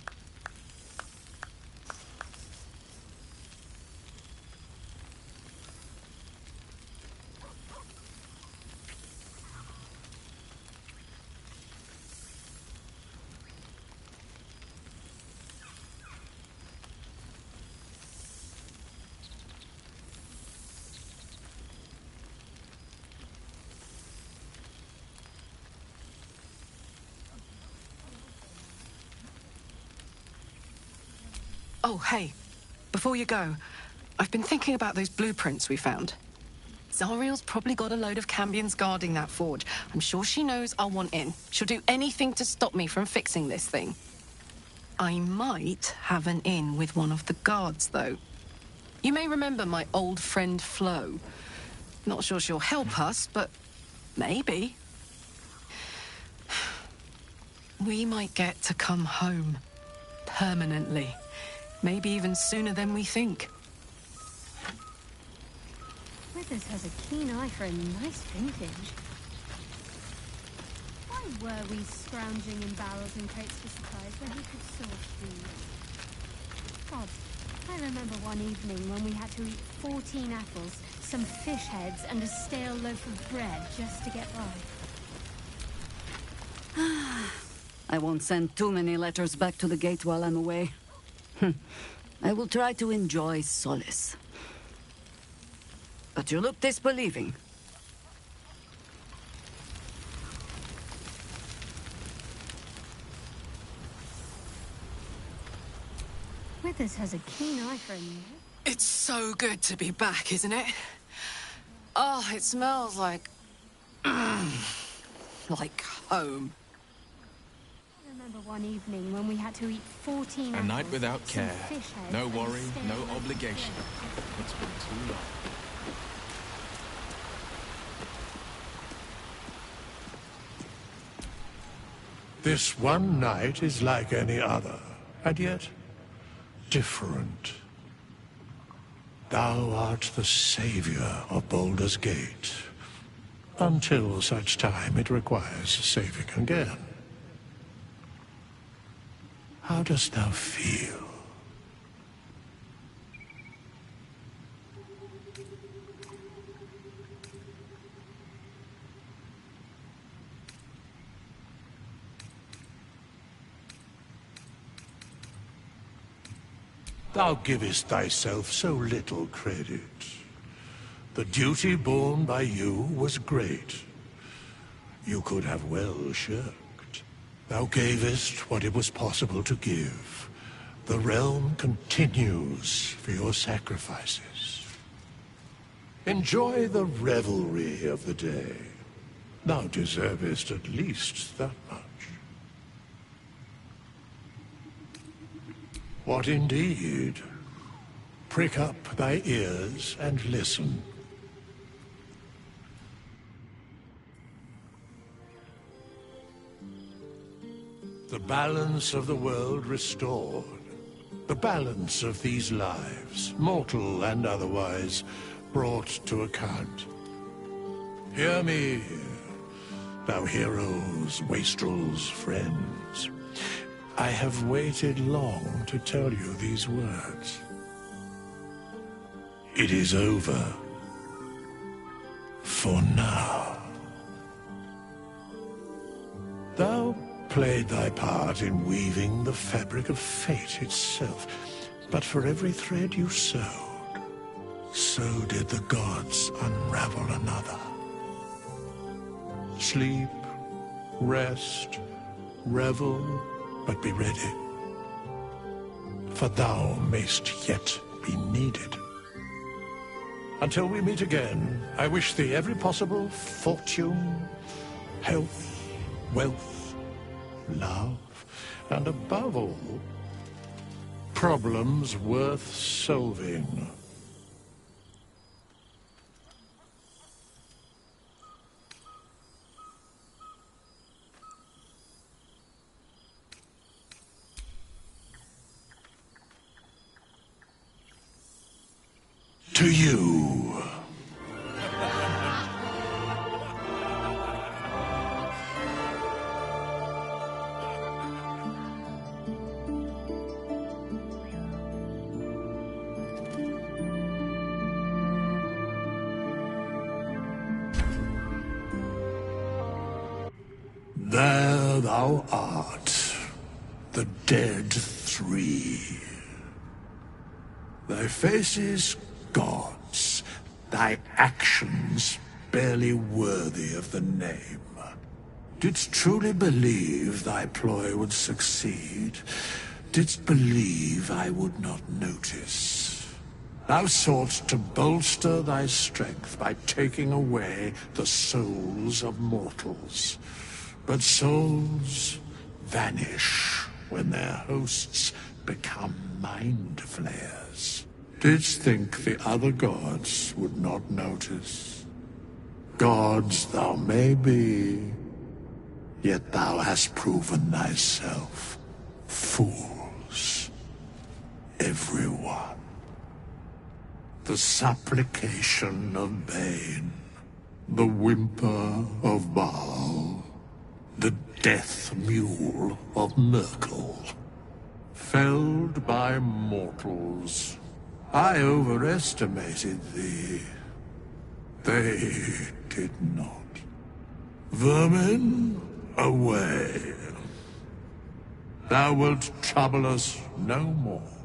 Oh, hey. Before you go, I've been thinking about those blueprints we found. Zariel's probably got a load of Cambions guarding that forge. I'm sure she knows I'll want in. She'll do anything to stop me from fixing this thing. I might have an in with one of the guards, though. You may remember my old friend Flo. Not sure she'll help us, but maybe. We might get to come home. Permanently. Maybe even sooner than we think. Withers has a keen eye for a nice vintage. Why were we scrounging in barrels and crates for supplies when he could source food? God, I remember one evening when we had to eat 14 apples, some fish heads, and a stale loaf of bread just to get by. I won't send too many letters back to the gate while I'm away. I will try to enjoy solace. But you look disbelieving. Withers has a keen eye for him. It's so good to be back, isn't it? Oh, it smells like... like home. I remember one evening when we had to eat 14 A night apples, without some care. fish heads, No and a worry, stale no loaf of obligation. bread. It's been too long. This one night is like any other, and yet different. Thou art the savior of Baldur's Gate, until such time it requires saving again. How dost thou feel? Thou givest thyself so little credit. The duty borne by you was great. You could have well shirked. Thou gavest what it was possible to give. The realm continues for your sacrifices. Enjoy the revelry of the day. Thou deservest at least that much. What indeed? Prick up thy ears and listen. The balance of the world restored. The balance of these lives, mortal and otherwise, brought to account. Hear me, thou heroes, wastrels, friends. I have waited long to tell you these words. It is over. For now. Thou played thy part in weaving the fabric of fate itself, but for every thread you sewed, so did the gods unravel another. Sleep, rest, revel, but be ready, for thou mayst yet be needed. Until we meet again, I wish thee every possible fortune Health, wealth, love, and above all, problems worth solving. To you. There thou art, the dead three. Thy faces gods, thy actions barely worthy of the name. Didst truly believe thy ploy would succeed? Didst believe I would not notice? Thou soughtst to bolster thy strength by taking away the souls of mortals. But souls vanish when their hosts become mind flayers. Didst think the other gods would not notice? Gods thou may be, yet thou hast proven thyself fools. Everyone. The supplication of Bane, the whimper of Baal, the death mule of Merkel. Felled by mortals, I overestimated thee. They did not. Vermin, away. Thou wilt trouble us no more.